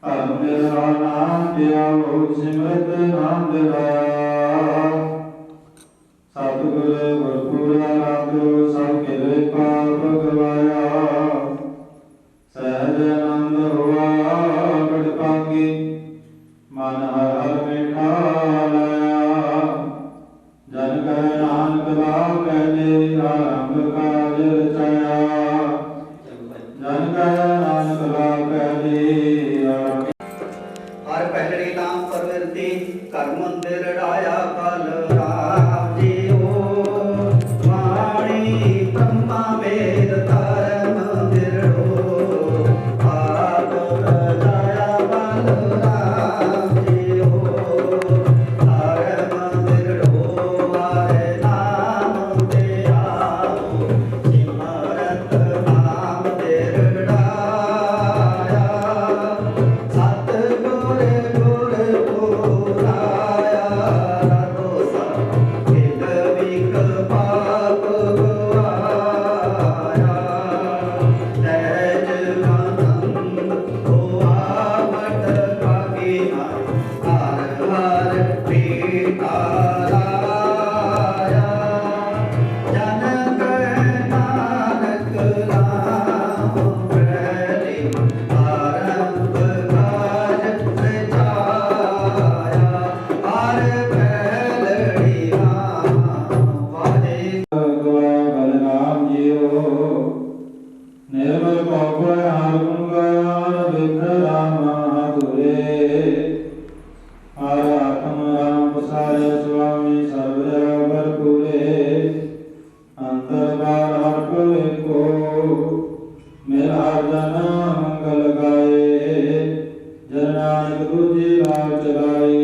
ਧਰਮ ਮੇਰਾ ਨਾਮ ਦਿਆਓ ਸਿਮਰਤ ਨਾਮ ਦਿਲਾਇਆ। ਸਤਿਗੁਰ ਗੁਰਪੂਰਾ ਰਾਜੋ ਸਭ ਕਿਲੇ ਪਾਪ ਗਵਾਇਆ। ਸਹਿਜ ਆਨੰਦ ਹੋਆ ਬੜ ਭਾਗੀ ਮਨ ਹਰ ਹਰ ਮਿਠਾ ਲਾਇਆ। ਜਨ ਕੈ ਨਾਨਕ ਲਾਭ ਕਹਦੇ ਆਰੰਭ ਕਾਜ ਰਚਾਇਆ। ਜਨ ਕੈ ਨਾਨਕ ਲਾਭ ਕਹਦੇ ਆਰੰਭ। ਹਰ ਪਹਿਲੜੀ ਨਾਮ ਪਰਵਰਤੀ ਘਰ ਮੰਦਿਰ ਢਾਇਆ ਕਲ ਰਾਮ ਜੀਓ। ਵਾਣੀ ਬ੍ਰਹਮਾ ਵੇਦ ਧਰਮ ਦਿਰੜੋ ਆਪ ਰਜਾਇਆ ਬਲ ਰਾਮ ਜੀਓ। ਧਰਮ ਦਿਰੜੋ ਵਾਰੇ ਨਾਮ ਤੇ ਆਓ ਸਿਮਰਤ ਨਾਮ ਦਿਰੜਾਇਆ। ਸਤਿਗੁਰ ਗੁਰ ਪੁਰਾਇਆ ਰਤੋ ਸਭ ਕਿਲ ਵਿਕ ਪਾਪ ਗਵਾਇਆ। ਸਹਿਜ ਆਨੰਦ ਹੋਆ ਬੜ ਭਾਗੀ ਹਰ ਹਰ ਪ੍ਰੀਤਾ ਲਾਇਆ। ਜਨ ਕੈ ਨਾਨਕ ਨਾਮ ਫੈਲੇ ਆਰੰਭ ਕਾਜ ਰਚਾਇਆ। ਹਰ ਪਹਿਲੜੀ ਨਾਮ ਵਾਹਿ ਬਲਰਾਮ ਜੀਓ। ਨਿਰਮਲ ਭਉ ਹਰ ਗੁਣ ਗਾਇਨ ਬਿਖਰ ਰਾਮ ਤੁਰੇ। ਹਰ ਆਤਮ ਰਾਮ ਪਸਾਰੇ ਸੁਆਮੀ ਸਰਬ ਜਗ ਭਰਪੂਰੇ। ਅੰਤਰ ਬਾਰ ਹਰ ਕੋ ਏਕੋ ਮੇਰਾ ਜਨ ਮੰਗਲ ਗਾਏ। ਜਨ ਨਾਨਕ ਦੂਜੀ ਰਾਹ ਚਲਾਈ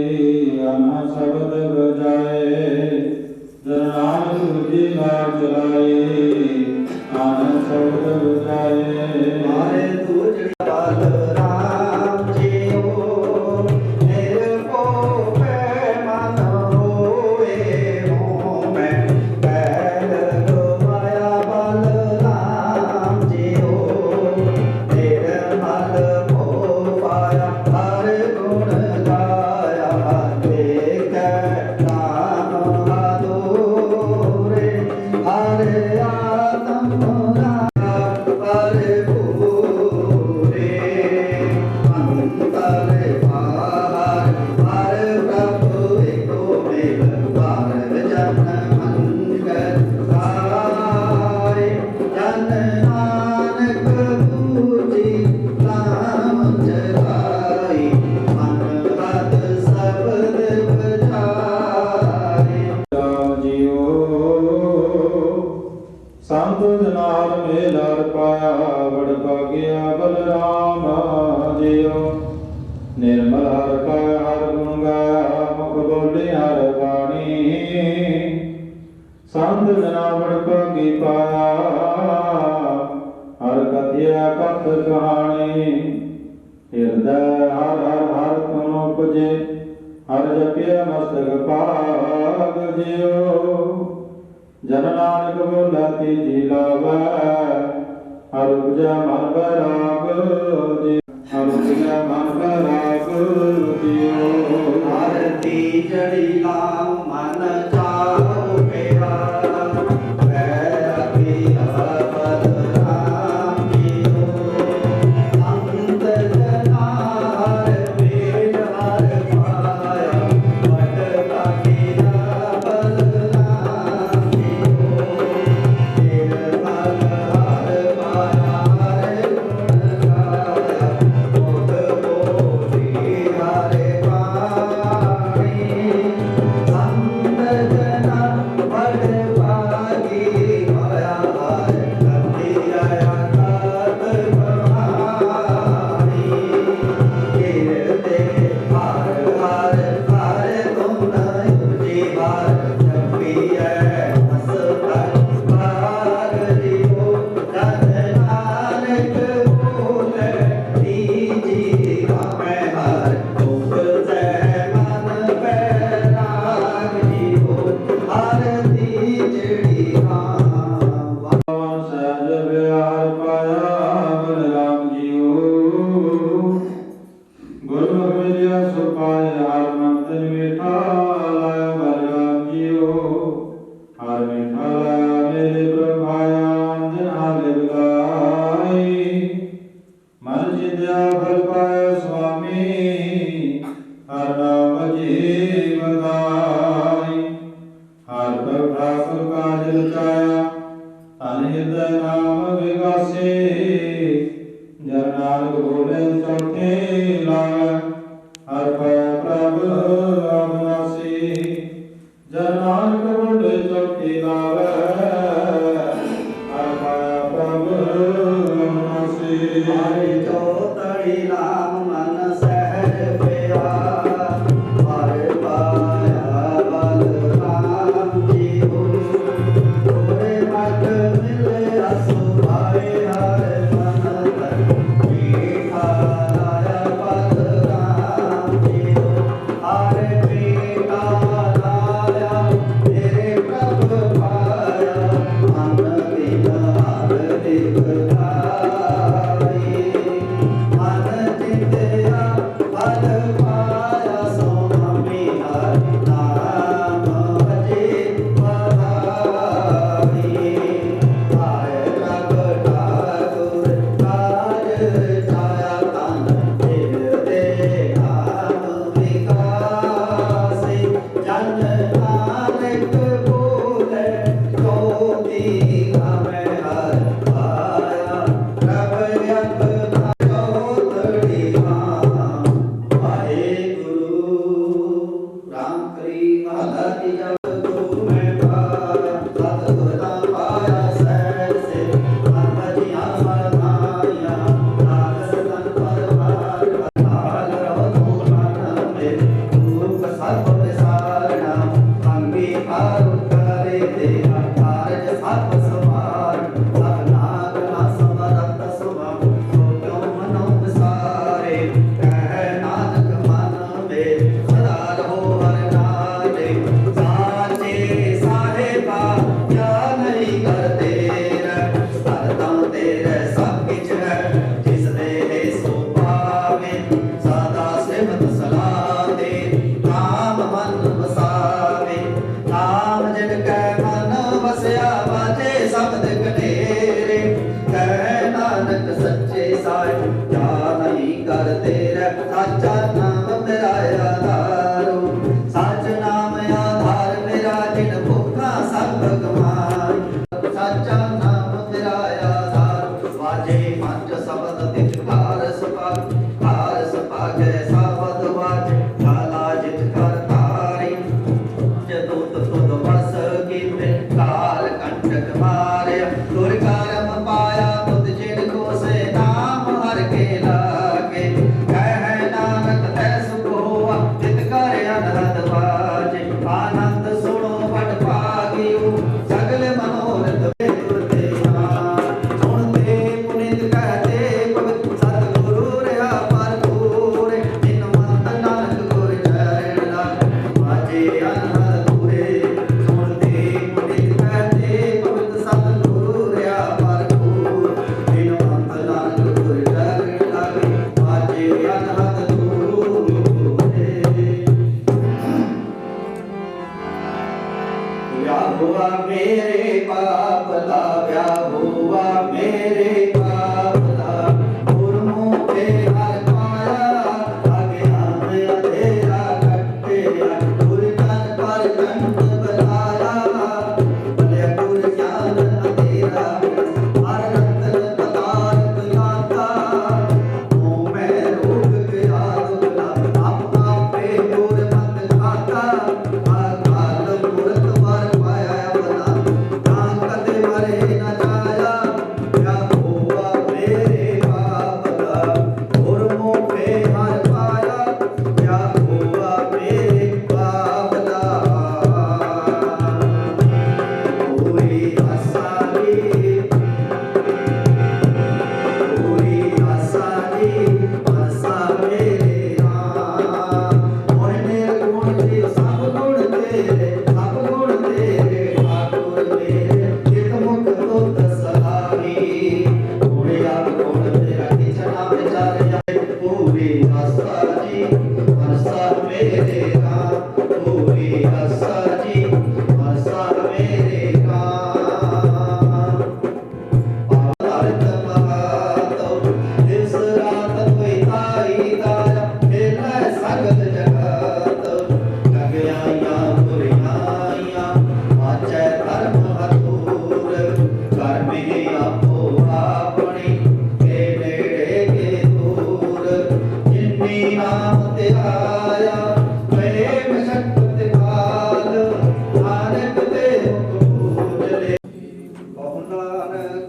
ਅਨਾ ਸ਼ਬਦ ਬਜਾਏ। ਜਨ ਨਾਨਕ ਦੂਜੀ ਰਾਹ ਚਲਾਈ ਆਨੰਦ ਸ਼ਬਦ ਬਜਾਏ। ਮਾਰੇ ਤੁਝ ਬਲ ਰਾਮ ਜੀਓ। ਨਿਰਭਉ ਪੈ ਮਨ ਹੋਏ ਮੋਹ ਮੈਂ ਪੈਲ ਗਵਾਇਆ ਬਲ ਰਾਮ ਜੀਓ। ਨਿਰਮਲ ਭਉ ਪਾਇਆ ਹਰ ਗੁਣ ਗਾਇਆ। ਦੇਖੈ ਨਾਮ ਆਧੂਰੇ ਹਰ ਆਤਮ ਭਰਪੂਰੇ। ਅੰਤਰ ਬਾਹਰ ਹਰ ਪ੍ਰਭੂ ਏਕੋ ਮੇਲ। ਭਾਰਤ ਜਨ ਮੰਗਲ ਗਾਏ। ਜਨ ਨਾਨਕ ਦੂਜੀ ਨਾਮ ਜਗਾਈ। ਮਨ ਹੱਥ ਸ਼ਬਦ ਬਜਾਏ। ਰਾਮ ਜੀਓ। ਸੰਤ ਜਨਾਰ ਮੇਲਰ ਪਾਇਆ ਬੜ ਭਾਗਿਆ ਬਲਰਾਮ ਜੀਓ। ਨਿਰਮਲ ਹਰ ਕਾ ਹਰ ਗੁਣ ਗਾਇਆ ਮੁਖ ਬੋਲੇ ਹਰ ਬਾਣੀ। ਸੰਤ ਜਨਾ ਬੜ ਭਾਗੀ ਪਾਇਆ ਹਰ ਕਥਿਆ ਕਥ ਕਹਾਣੀ। ਹਿਰਦੈ ਹਰ ਹਰ ਹਰ ਤੁਮ ਉਪਜੇ ਹਰ ਜਪਿਆ ਮਸਤਕ ਭਾਗ ਜਿਉ। ਜਨ ਨਾਨਕ ਬੋਲਾ ਤੀਜੀ ਲਾਵੈ ਹਰ ਉਪਜੈ ਮਨ ਬੈਰਾਗ ਜੀ। ਹਰ ਉਪਜੈ ਮਨ ਬੈਰਾਗ ਜਿਉ। ਆਰਤੀ ਜੜੀ ਲਾਮ ਮਨ ਚਾਉ ਮੇਰਾ। ਵੈਰਾਗੀ ਬਲ ਰਾਮ ਜੀਓ। ਅੰਤ ਜਨਾਰ ਵੇਦ ਹਰ ਪਾਇਆ। ਵਡ ਭਾਗੀ ਬਲ ਰਾਮ ਜੀਓ। ਨਿਰਮਲ ਹਰ ਪਾਇਆ ਹਰ ਗੁਣ ਗਾਇਆ। ਮੁਖ ਬੋਲੀ ਹਰੇ ਬਾਣੀ। ਮਨ ਹਿਰਦੈ ਨਾਮ ਵਿਗਾਸੇ ਜਨ ਨਾਨਕ ਬੋਲੇ ਚੌਥੇ ਲਾਗੈ ਹਰ ਪੈ ਪ੍ਰਭ ਅਬਨਾਸੀ ਜਨ ਨਾਨਕ ਬੋਲੇ ਚੌਥੇ ਲਾਗੈ ਹਰ ਪੈ ਪ੍ਰਭ ਅਬਨਾਸੀ ਹਰਿ ਚੌਤੜੀ ਨਾਮ ਮਨ ਸਹਿਜ ਪਿਆ ਹਰਿ ਪਾਇਆ ਬਲ ਰਾਮ ਜੀਉ ਤੋਰੇ ਮਤ ਮਿਲੇ ਅਸੁਭਾਏ ਹਰਿ ਮਨ ਤਨ ਲਾਇਆ ਬਲ ਰਾਮ ਜੀਉ ਹਰਿ ਪੀਤਾ ਲਾਇਆ ਤੇਰੇ ਪ੍ਰਭ ਪਾਇਆ ਮਨ ਦਿਲ ਹਰਿ ਦਿਖਾਈ ਮਨ ਦਿਲ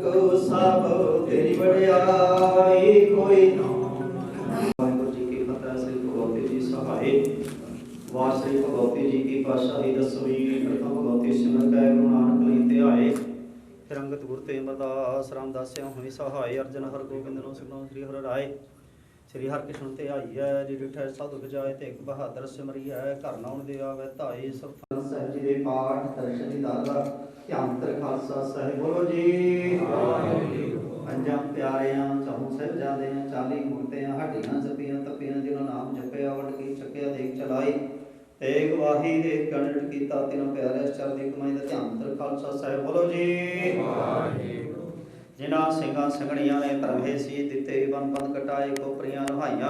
ਸਭ ਤੇਰੀ ਵਡਿਆਈ ਕੋਈ ਨਾ। ਵਾਹਿਗੁਰੂ ਜੀ ਕੀ ਫਤਿਹ। ਸ੍ਰੀ ਭਗਵਤੀ ਜੀ ਸਹਾਏ। ਵਾਰ ਸ੍ਰੀ ਭਗਵਤੀ ਜੀ ਕੀ ਪਾਤਸ਼ਾਹੀ ਦਸਵੀਂ ਪ੍ਰਥਮ ਭਗਵਤੀ ਸਿਮਰ ਕੈ ਗੁਰੂ ਨਾਨਕ ਲਈ ਧਿਆਏ। ਰੰਗਤ ਗੁਰ ਤੇ ਅਮਰਦਾਸ ਰਾਮਦਾਸਿਆ ਹੋਈ ਸਹਾਏ। ਅਰਜਨ ਹਰ ਗੋਬਿੰਦ ਨੂੰ ਸਿਮਰੋ ਸ੍ਰੀ ਹਰਿ ਰਾਏ। ਸ੍ਰੀ ਹਰਿਕ੍ਰਿਸ਼ਨ ਤੇ ਆਈਐ ਜੀ ਡਿਠੈ ਸਾਧੂ ਬਜਾਏ ਤੇ ਇੱਕ ਬਹਾਦਰ ਸਿਮਰੀਐ ਘਰ ਨਾਉਣ ਦੇ ਆਵੇ ਧਾਏ। ਸਤਿ ਸਾਹਿਬ ਜੀ ਦੇ ਪਾਠ ਦਰਸ਼ਨ ਦੀ ਦਾਤਾ ਧਿਆਨ ਤਰ ਖਾਲਸਾ ਸਾਹਿਬ ਬੋਲੋ ਜੀ। ਪੰਜਾਂ ਪਿਆਰਿਆਂ ਚੌਂ ਸਾਹਿਬਜ਼ਾਦਿਆਂ 40 ਮੁਕਤਿਆਂ ਹੱਡੀਆਂ ਜਪੀਆਂ ਤਪੀਆਂ ਜਿਨ੍ਹਾਂ ਨਾਮ ਜਪਿਆ ਵੰਡ ਕੇ ਚੱਕਿਆ ਦੇਖ ਚਲਾਈ ਤੇ ਗਵਾਹੀ ਦੇ ਗਣਿਤ ਕੀਤਾ ਤਿੰਨ ਪਿਆਰੇ ਚੜ੍ਹਦੀ ਕਮਾਈ ਦਾ ਧਿਆਨ ਤਰ ਖਾਲਸਾ ਸਾਹਿਬ ਬੋਲੋ ਜੀ। ਜਿਨ੍ਹਾਂ ਸਿੰਘਾਂ ਸੰਗਣੀਆਂ ਨੇ ਧਰਮੇ ਸੀ ਦਿੱਤੇ ਬੰਨ ਬੰਨ ਕਟਾਏ ਕੋਪਰੀਆਂ ਨਹਾਈਆਂ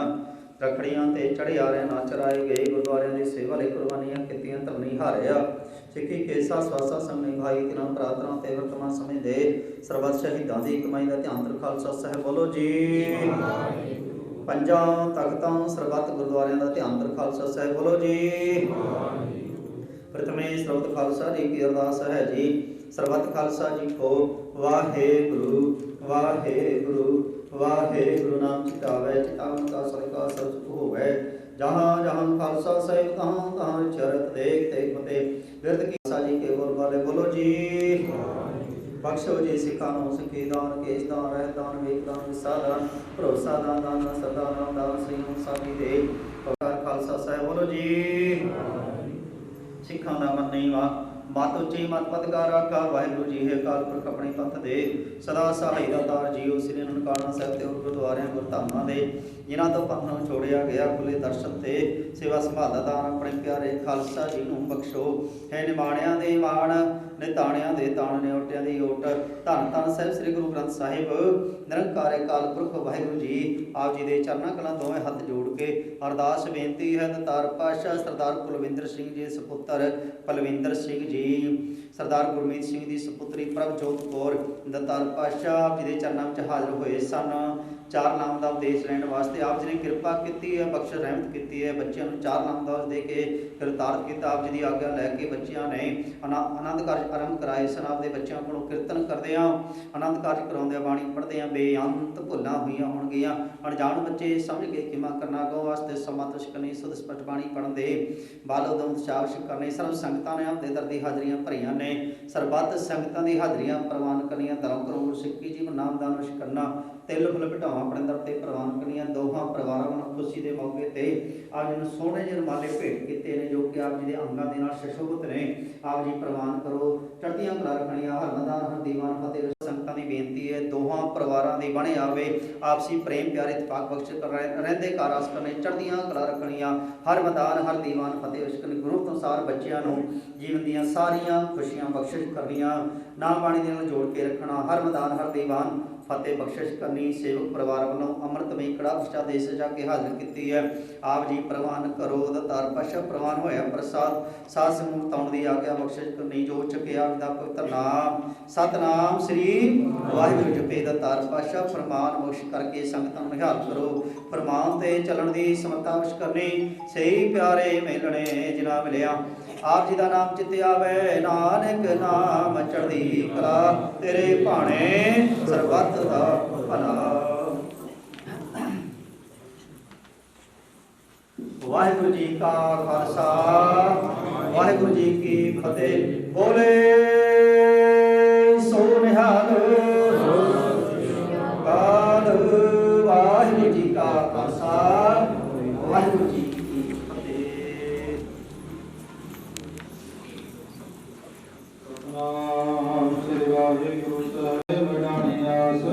ਰਖੜੀਆਂ ਤੇ ਚੜਿਆਰੇ ਨਾ ਚਰਾਏ ਗਏ ਗੁਰਦੁਆਰਿਆਂ ਦੀ ਸੇਵਾ ਲਈ ਕੁਰਬਾਨੀਆਂ ਕੀਤੀਆਂ ਧਰਨੀ ਹਾਰਿਆ ਸਿੱਖੀ ਕੇਸਾ ਸਵਾਸਾ ਸੰਗ ਨਿਭਾਈ ਤਿਨਾਂ ਪ੍ਰਾਰਥਨਾ ਤੇ ਵਰਤਮਾਨ ਸਮੇਂ ਦੇ ਸਰਬੱਤ ਸ਼ਹੀਦਾਂ ਦੀ ਕਮਾਈ ਦਾ ਧਿਆਨ ਤਰ ਖਾਲਸਾ ਸਾਹਿਬ ਬੋਲੋ ਜੀ। ਪੰਜਾਂ ਤਖਤਾਂ ਸਰਬੱਤ ਗੁਰਦੁਆਰਿਆਂ ਦਾ ਧਿਆਨ ਤਰ ਖਾਲਸਾ ਸਾਹਿਬ ਬੋਲੋ ਜੀ। ਪ੍ਰਥਮੇ ਸਰਬੱਤ ਖਾਲਸਾ ਜੀ ਕੀ ਅਰਦਾਸ ਹੈ ਜੀ। ਸਰਬੱਤ ਖਾਲਸਾ ਜੀ ਕੋ ਵਾਹਿਗੁਰੂ ਵਾਹਿਗੁਰੂ ਵਾਹਿਗੁਰੂ ਨਾਮ ਚਿਤਾਵੇ ਚਿਤਾਵਨ ਕਾ ਸਦਕਾ ਸਭ ਸੁਖ ਹੋਵੇ। ਜਹਾਂ ਜਹਾਂ ਖਾਲਸਾ ਸਾਹਿਬ ਤਹਾਂ ਤਹਾਂ ਚਰਤ ਦੇਖ ਤੇ ਫਤਿਹ ਬਿਰਧ ਕੀ ਸਾਜੀ ਕੇ ਬੋਲ ਵਾਲੇ ਬੋਲੋ ਜੀ। ਬਖਸ਼ੋ ਜੀ ਸਿੱਖਾਂ ਨੂੰ ਸਿੱਖੀ ਦਾਨ ਕੇਸ ਦਾਨ ਰਹਿ ਦਾਨ ਵੇਖ ਦਾਨ ਵਿਸਾ ਦਾਨ ਭਰੋਸਾ ਦਾਨ ਦਾਨ ਸਰਦਾ ਨਾਮ ਦਾਨ ਸ੍ਰੀ ਨੂੰ ਸਾਡੀ ਦੇ ਪਕਾਰ ਖਾਲਸਾ ਸਾਹਿਬ ਬੋਲੋ ਜੀ। ਸਿੱਖਾਂ ਦਾ ਮਨ ਨਹੀਂ ਵਾ ਮਤ ਉੱਚੀ ਮਤ ਪਤਕਾਰ ਆਕਾ ਵਾਹਿਗੁਰੂ ਜੀ ਹੈ ਕਾਲ ਪੁਰਖ ਆਪਣੇ ਪੰਥ ਦੇ ਸਦਾ ਸਹਾਈ ਦਾਤਾਰ ਜੀਓ ਸ੍ਰੀ ਨਨਕਾਣਾ ਸਾਹਿਬ ਤੇ ਗੁਰਦੁਆਰਿਆਂ ਗੁਰਧਾਮਾਂ ਦੇ ਜਿਨ੍ਹਾਂ ਤੋਂ ਪੰਥ ਨੂੰ ਛੋੜਿਆ ਗਿਆ ਖੁੱਲੇ ਦਰਸ਼ਨ ਤੇ ਸੇਵਾ ਸੰਭਾਲ ਦਾ ਦਾਨ ਆਪਣੇ ਪਿਆਰੇ ਖਾਲਸਾ ਜੀ ਨੂੰ ਬਖਸ਼ੋ। ਹੈ ਨਿਮਾਣਿਆਂ ਦੇ ਮਾਣ ਨਿਤਾਣਿਆਂ ਦੇ ਤਾਣ ਨਿਉਟਿਆਂ ਦੀ ਓਟ ਧੰਨ ਧੰਨ ਸਾਹਿਬ ਸ੍ਰੀ ਗੁਰੂ ਗ੍ਰੰਥ ਸਾਹਿਬ ਨਿਰੰਕਾਰ ਅਕਾਲ ਪੁਰਖ ਵਾਹਿਗੁਰੂ ਜੀ ਆਪ ਜੀ ਦੇ ਚਰਨਾਂ ਕਲਾਂ ਦੋਵੇਂ ਹੱਥ ਜੋੜ ਕੇ ਅਰਦਾਸ ਬੇਨਤੀ ਹੈ। ਦਤਾਰ ਪਾਤਸ਼ਾਹ ਸਰਦਾਰ ਕੁਲਵਿੰਦਰ ਸਿੰਘ ਜੀ ਸੁਪੁੱਤਰ ਪਲਵਿੰਦਰ ਸਿੰਘ ਜੀ ਸਰਦਾਰ ਗੁਰਮੀਤ ਸਿੰਘ ਦੀ ਸੁਪੁੱਤਰੀ ਪ੍ਰਭਜੋਤ ਕੌਰ ਦਤਾਰ ਪਾਤਸ਼ਾਹ ਆਪ ਜੀ ਦੇ ਚਰਨਾਂ ਵਿੱਚ ਹਾਜ਼ਰ ਹੋਏ ਸਨ। ਚਾਰ ਨਾਮ ਦਾ ਉਪਦੇਸ਼ ਲੈਣ ਵਾਸਤੇ ਆਪ ਜੀ ਨੇ ਕਿਰਪਾ ਕੀਤੀ ਹੈ ਬਖਸ਼ ਰਹਿਮਤ ਕੀਤੀ ਹੈ। ਬੱਚਿਆਂ ਨੂੰ ਚਾਰ ਨਾਮ ਦਾ ਉਪਦੇਸ਼ ਦੇ ਕੇ ਕਿਰਤਾਰਥ ਕੀਤਾ। ਆਪ ਜੀ ਦੀ ਆਗਿਆ ਲੈ ਕੇ ਬੱਚਿਆਂ ਨੇ ਆਨੰਦ ਕਾਰਜ ਆਰੰਭ ਕਰਾਏ ਸਨ। ਆਪਦੇ ਬੱਚਿਆਂ ਕੋਲੋਂ ਕੀਰਤਨ ਕਰਦੇ ਆ ਆਨੰਦ ਕਾਰਜ ਕਰਾਉਂਦੇ ਬਾਣੀ ਪੜ੍ਹਦੇ ਆ ਬੇਅੰਤ ਭੁੱਲਾਂ ਹੋਈਆਂ ਹੋਣਗੀਆਂ। ਅਣਜਾਣ ਬੱਚੇ ਸਮਝ ਕੇ ਖਿਮਾ ਕਰਨਾ ਗੋ ਵਾਸਤੇ ਸਮਾਂ ਤੁਸ਼ ਕਰਨੀ ਸੁਧ ਸਪਸ਼ਟ ਬਾਣੀ ਪੜ੍ਹਨ ਦੇ ਬਾਲ ਉਦਮ ਉਤਸ਼ਾਹ ਕਰਨੇ। ਸਰਬ ਸੰਗਤਾਂ ਨੇ ਆਪਦੇ ਦਰ ਦੀ ਹਾਜ਼ਰੀਆਂ ਭਰੀਆਂ ਨੇ। ਸਰਬੱਤ ਸੰਗਤਾਂ ਦੀ ਹਾਜ਼ਰੀਆਂ ਪ੍ਰਵਾਨ ਕਰਨੀਆਂ। ਧਰਮ ਕਰੋ ਸਿੱਖੀ ਜੀਵਨ ਨਾਮ ਦਾਨ ਵਿਸ਼ ਕਰਨਾ ਤਿਲ ਫੁੱਲ ਘਟਾਵਾਂ ਆਪਣੇ ਦਰ ਤੇ ਪ੍ਰਵਾਨ ਕਰਨੀਆਂ। ਦੋਹਾਂ ਪਰਿਵਾਰਾਂ ਨੂੰ ਖੁਸ਼ੀ ਦੇ ਮੌਕੇ ਤੇ ਆਪ ਜੀ ਨੂੰ ਸੋਹਣੇ ਜਿਹੇ ਰੁਮਾਲੇ ਭੇਟ ਕੀਤੇ ਨੇ ਜੋ ਕਿ ਆਪ ਜੀ ਦੇ ਅੰਗਾਂ ਦੇ ਨਾਲ ਸ਼ਸ਼ੋਭਤ ਨੇ। ਆਪ ਜੀ ਪ੍ਰਵਾਨ ਕਰੋ ਚੜ੍ਹਦੀਆਂ ਕਲਾ ਰੱਖਣੀਆਂ ਹਰਮਦਾਨ ਹਰ ਦੀਵਾਨ ਫਤਿਹ। ਸੰਗਤਾਂ ਦੀ ਬੇਨਤੀ ਹੈ ਦੋਹਾਂ ਪਰਿਵਾਰਾਂ ਦੀ ਬਣੇ ਆਵੇ ਆਪਸੀ ਪ੍ਰੇਮ ਪਿਆਰ ਇਤਫਾਕ ਬਖਸ਼ ਕਰ ਰਹਿੰਦੇ ਘਰ ਆਸ ਕਰਨੇ ਚੜ੍ਹਦੀਆਂ ਕਲਾ ਰੱਖਣੀਆਂ ਹਰ ਮੈਦਾਨ ਹਰ ਦੀਵਾਨ ਫਤਿਹ ਵਿਸ਼ਕਨ ਗੁਰੂ ਤੋਂ ਸਾਰ ਬੱਚਿਆਂ ਨੂੰ ਜੀਵਨ ਦੀਆਂ ਸਾਰੀਆਂ ਖੁਸ਼ੀਆਂ ਬਖਸ਼ਿਸ਼ ਕਰਨੀਆਂ। ਨਾਮ ਬਾਣੀ ਦੇ ਨਾਲ ਜੋੜ ਕੇ ਰੱਖਣਾ ਹਰ ਮੈਦਾਨ ਹਰ ਦੀਵਾਨ ਫਤਿਹ ਬਖਸ਼ਿਸ਼ ਕਰਨੀ। ਸੇਵਕ ਪਰਿਵਾਰ ਵੱਲੋਂ ਅੰਮ੍ਰਿਤਮਈ ਕੜਾ ਪ੍ਰਸ਼ਾਦ ਦੇ ਸਜਾ ਕੇ ਹਾਜ਼ਰ ਕੀਤੀ ਹੈ। ਆਪ ਜੀ ਪ੍ਰਵਾਨ ਕਰੋ ਦਤਾਰ ਪਾਤਸ਼ਾਹ ਪ੍ਰਵਾਨ ਹੋਇਆ ਪ੍ਰਸਾਦ ਸਾਧ ਸਮੂਹ ਤਾਉਣ ਦੀ ਆਗਿਆ ਬਖਸ਼ਿਸ਼ ਕਰਨੀ। ਜੋ ਚੱਕਿਆ ਦਾ ਪਵਿੱਤਰ ਨਾਮ ਸਤਨਾਮ ਸ੍ਰੀ ਵਾਹਿਗੁਰੂ ਜਪੇ ਦਤਾਰ ਪਾਤਸ਼ਾਹ ਫਰਮਾਨ ਬਖਸ਼ ਕਰਕੇ ਸੰਗਤਾਂ ਨੂੰ ਨਿਹਾਲ ਕਰੋ। ਫਰਮਾਨ ਤੇ ਚੱਲਣ ਦੀ ਸਮਰੱਥਾ ਬਖਸ਼ ਕਰਨੀ। ਸਹੀ ਪਿਆਰੇ ਮਿਲਣੇ ਜਿਨ੍ਹਾਂ ਮਿਲਿਆ ਆਪ ਜੀ ਦਾ ਨਾਮ ਚਿੱਤੇ ਆਵੇ ਨਾਨਕ ਨਾਮ ਚੜ੍ਹਦੀ ਕਲਾ ਤੇਰੇ ਭਾਣੇ ਸਰਬੱਤ ਦਾ ਭਲਾ। ਵਾਹਿਗੁਰੂ ਜੀ ਕਾ ਖਾਲਸਾ ਵਾਹਿਗੁਰੂ ਜੀ ਕੀ ਫਤਿਹ। ਬੋਲੇ ਸੋ ਨਿਹਾਲ ਕਾਲ ਵਾਹਿਗੁਰੂ ਜੀ ਕਾ ਖਾਲਸਾ ਵਾਹਿਗੁਰੂ ਜੀ ਕੀ ਫਤਿਹ। ਨਾਮ ਸ੍ਰੀ ਵਾਹਿਗੁਰੂ ਸਾਹਿਬ ਵਡਾਣੀ ਆਸ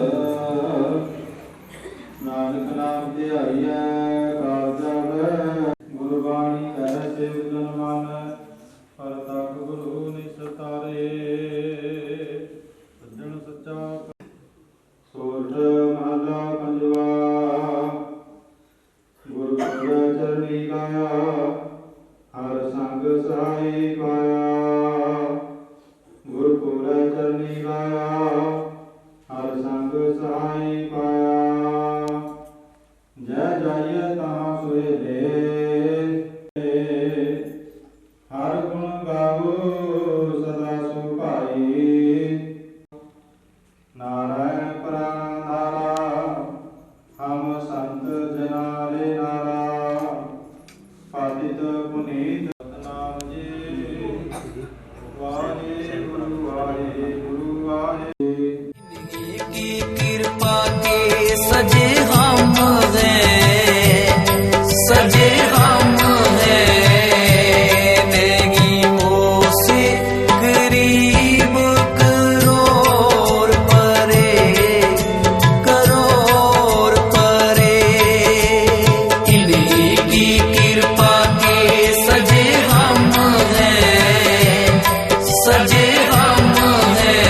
ਨਾਨਕ ਨਾਮ ਧਿਆਈਐ ਕਾਲ ਜਾਵੇ ਗੁਰਬਾਣੀ ਕਹਿ ਸੇਵ ਮਨ ਹਰ ਤਕ ਗੁਰੂ ਨਿਸਤਾਰੇ ਸੱਜਣ ਸੱਚਾ ਸੋਰਠ ਮਹਲਾ ਪੰਜਵਾ ਗੁਰੂ ਚਰਨੀ ਗਾਇਆ ਹਰ ਸੰਗ ਸਹਾਈ ਪਾਇਆ ਗੁਰਪੁਰ ਚਰਨੀ ਗਾਇਆ ਹਰ ਸੰਗ ਸਹਾਈ ਪਾਇਆ ਜੈ ਜੈ कृपा के सजे हम हैं, सजे हम हैं। नेगी मोह से गरीब करोड़ परे, करोड़ परे। इन्हीं की कृपा के सजे हम हैं, सजे हम हैं।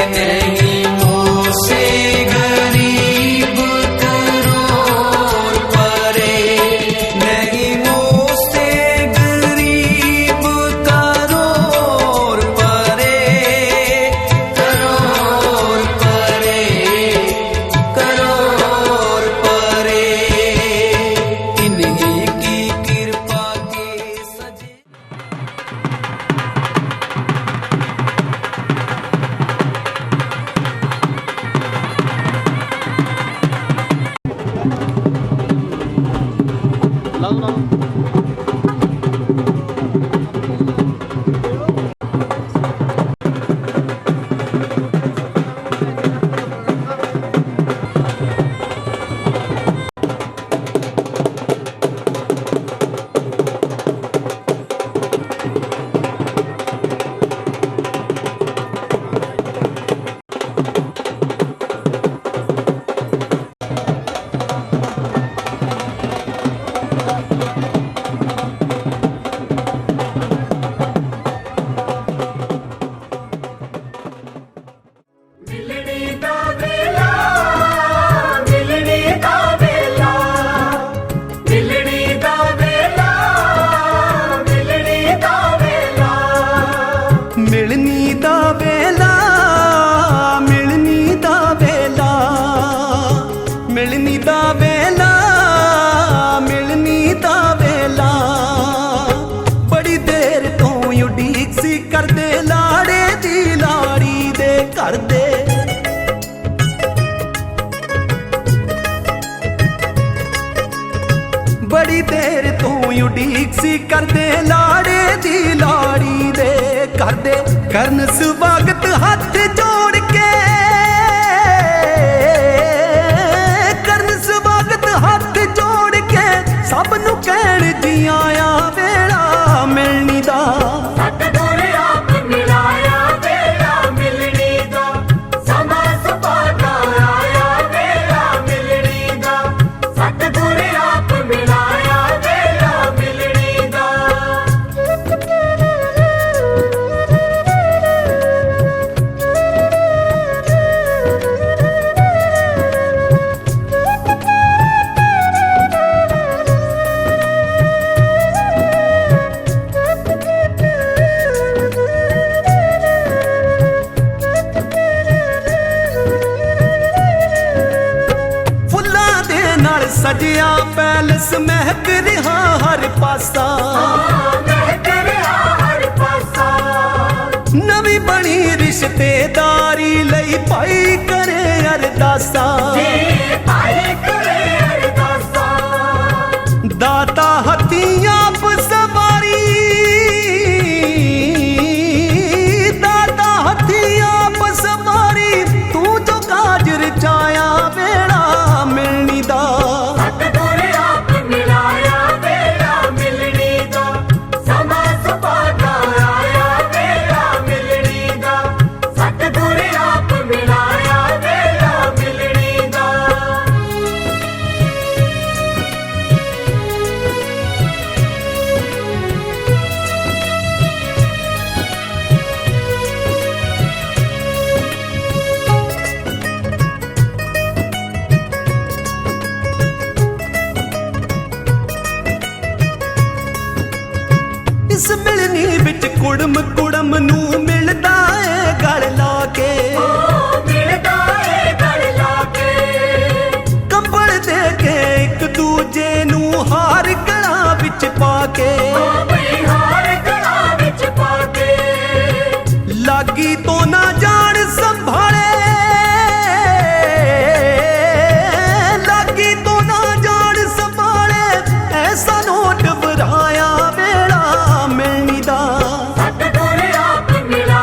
नहीं मोह से गरीब करोड़ परे, नहीं मोह से गरीब करोड़ परे, करोड़ परे, करोड़ परे। इन्हीं की कृपा के सजे। ਮਿਲਣੀ ਦਾ ਵੇਲਾ, ਮਿਲਣੀ ਦਾ ਵੇਲਾ, ਮਿਲਣੀ ਦਾ ਵੇਲਾ, ਮਿਲਣੀ ਦਾ ਵੇਲਾ। ਮਿਲਣੀ ਦਾ ਵੇਲਾ, ਮਿਲਣੀ ਦਾ ਵੇਲਾ, ਮਿਲਣੀ ਦਾ ਵੇਲਾ, ਮਿਲਣੀ ਦਾ ਵੇਲਾ। ਬੜੀ ਦੇਰ ਤੋਂ ਉਡੀਕ ਸੀ ਕਰਦੇ ਲਾੜੇ ਦੀ ਲਾੜੀ ਦੇ ਘਰ ਦੇ। ਬੜੀ ਦੇਰ ਤੋਂ ਉਡੀਕ ਸੀ ਕਰਦੇ ਲਾੜੇ ਦੀ ਲਾੜੀ ਦੇ ਘਰ ਦੇ। ਕਰਨ ਸਵਾਗਤ ਹੱਥ ਜੋੜ ਕੇ, ਕਰਨ ਸਵਾਗਤ ਹੱਥ ਜੋੜ ਕੇ ਸਭ ਨੂੰ ਕਹਿਣ ਜੀ ਆਇਆ ਵੇਲਾ ਮਿਲਣੀ ਦਾ। ਸਤਿਗੁਰ ਆਪ ਮਿਲਾਇਆ ਵੇਲਾ ਮਿਲਣੀ ਦਾ, ਸਮਾਂ ਸੁਭਾਗਾ ਆਇਆ ਵੇਲਾ ਮਿਲਣੀ ਦਾ। ਸਤਿਗੁਰ ਆਪ ਮਿਲਾਇਆ ਵੇਲਾ ਮਿਲਣੀ ਦਾ। ਫੁੱਲਾਂ ਦੇ ਨਾਲ ਸਜਿਆ ਪੈਲਸ ਮਹਿਕ ਰਿਹਾ ਹਰ ਪਾਸਾ। ਮਹਿਕ ਰਿਹਾ ਹਰ ਪਾਸਾ, ਨਵੀਂ ਬਣੀ ਰਿਸ਼ਤੇਦਾਰੀ ਲਈ ਭਾਈ ਕਰੇ ਅਰਦਾਸਾਂ। ਭਾਈ ਕਰੇ ਅਰਦਾਸਾਂ। ਦਾਤਾ ਹੱਥੀਂ ਆਪ ਸਵਾਰੀ, ਦਾਤਾ ਹੱਥੀਂ ਆਪ ਸਵਾਰੀ। ਤੂੰ ਜੋ ਕਾਜ ਰਚਾਇਆ ਵੇਲਾ ਮਿਲਣੀ ਦਾ। ਸਤਿਗੁਰ ਆਪ ਮਿਲਾਇਆ ਵੇਲਾ ਮਿਲਣੀ ਦਾ, ਸਮਾਂ ਸੁਭਾਗਾ ਆਇਆ ਵੇਲਾ ਮਿਲਣੀ ਦਾ। ਸਤਿਗੁਰ ਆਪ ਮਿਲਾਇਆ ਵੇਲਾ ਮਿਲਣੀ ਦਾ। ਇਸ ਮਿਲਣੀ ਵਿੱਚ ਕੁੜਮ ਕੁੜਮ ਨੂੰ ਮਿਲਦਾ ਏ ਗਲ ਲਾ ਕੇ। ਮਿਲਦਾ ਏ ਗਲ ਲਾ ਕੇ, ਕੰਬਲ ਦੇ ਕੇ ਇੱਕ ਦੂਜੇ ਨੂੰ ਹਾਰ ਗਲਾਂ ਵਿੱਚ ਪਾ ਕੇ। ਬਈ ਹਾਰ ਗਲਾਂ ਵਿੱਚ ਪਾ ਕੇ। ਲਾਗੀ ਤੋਂ ਨਾ ਜਾਣ ਸੰਭਾਲੇ, ਲਾਗੀ ਤੋਂ ਨਾ ਜਾਣ ਸੰਭਾਲੇ। ਐਸਾ ਨੋਟ ਵਰਾਇਆ ਵੇਲਾ ਮਿਲਣੀ ਦਾ। ਸਤਿਗੁਰ ਆਪ ਮਿਲਾ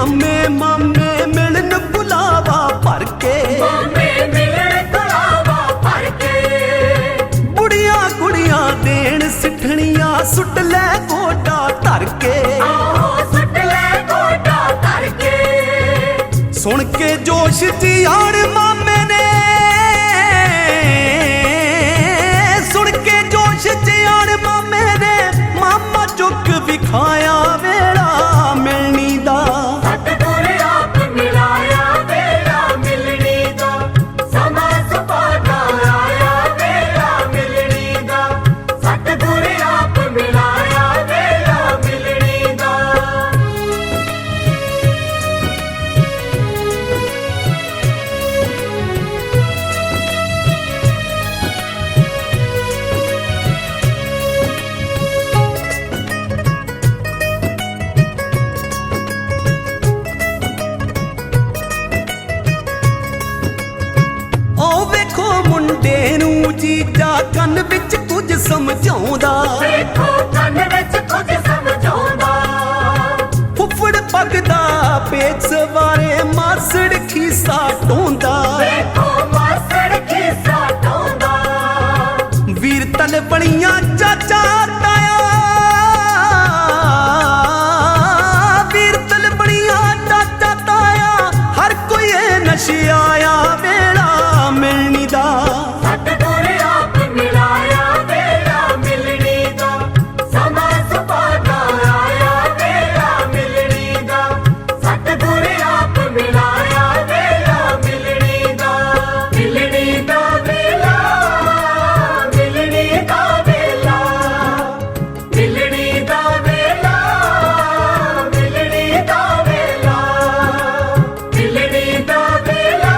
मामे मामे मिलन बुलावा भर के, मामे मिलन बुलावा भर के, बुढ़िया कुड़िया देन सिठनिया सुट ले गोडा धर के, सुट ले गोडा धर के। सुन के जोश जियाड़ मामे ने, सुन के जोश जियाड़ मामे ने, मामा चुक विखाया वेला मिलनी दा, सतगुर आप मिलाया वेला मिलनी दा, समा सुपादा आया वेला मिलनी दा, सतगुर आप मिलाया वेला मिलनी दा। ओ वेखो मुंडे नू जीजा कन विच कुछ समझाउंदा, देखो कन विच कुछ समझाउंदा, फुफड़ पगदा पेच सवारे मासड़ खीसा ढोंदा, देखो मासड़ खीसा ढोंदा, वीर तल बणियां चाचा ताया, वीर तल बणियां चाचा ताया, हर कोई नशे आया वेला मिलनी दा, सतगुर आप मिलाया वेला मिलनी दा, समा सुपादा आया वेला मिलनी दा, सतगुर आप मिलाया वेला मिलनी दा, मिलनी दा वेला, मिलनी दा वेला, मिलनी दा वेला, मिलनी दा वेला, मिलनी दा वेला,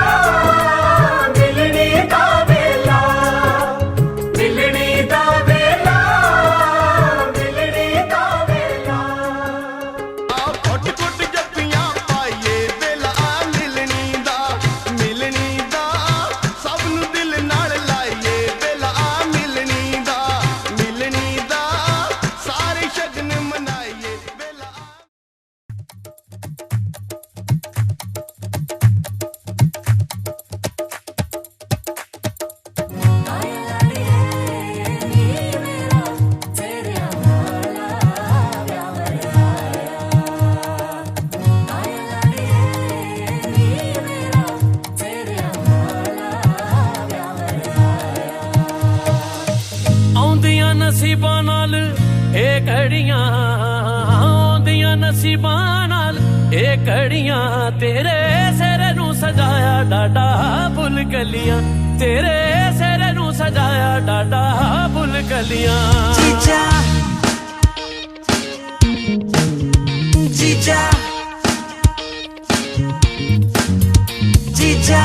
मिलनी दा वेला, मिलनी दा वेला, मिलनी दा वेला। कुट कुट जप्पियां पाइए वेला मिलनी दा, मिलनी दा सब नू दिल नाल लाइए वेला मिलनी दा, मिलनी दा सारे शगन मनाइए वेला। ਆਉਂਦੀਆਂ ਨਸੀਬਾਂ ਨਾਲ ਇਹ ਘੜੀਆਂ, ਆਉਂਦੀਆਂ ਨਸੀਬਾਂ ਨਾਲ ਇਹ ਘੜੀਆਂ, ਤੇਰੇ ਸਿਰ ਨੂੰ ਸਜਾਇਆ ਡਾਡਾ ਫੁੱਲ ਕਲੀਆਂ, ਤੇਰੇ ਸਿਰ ਨੂੰ ਸਜਾਇਆ ਡਾਡਾ ਫੁੱਲ ਕਲੀਆਂ। जीजा जीजा जीजा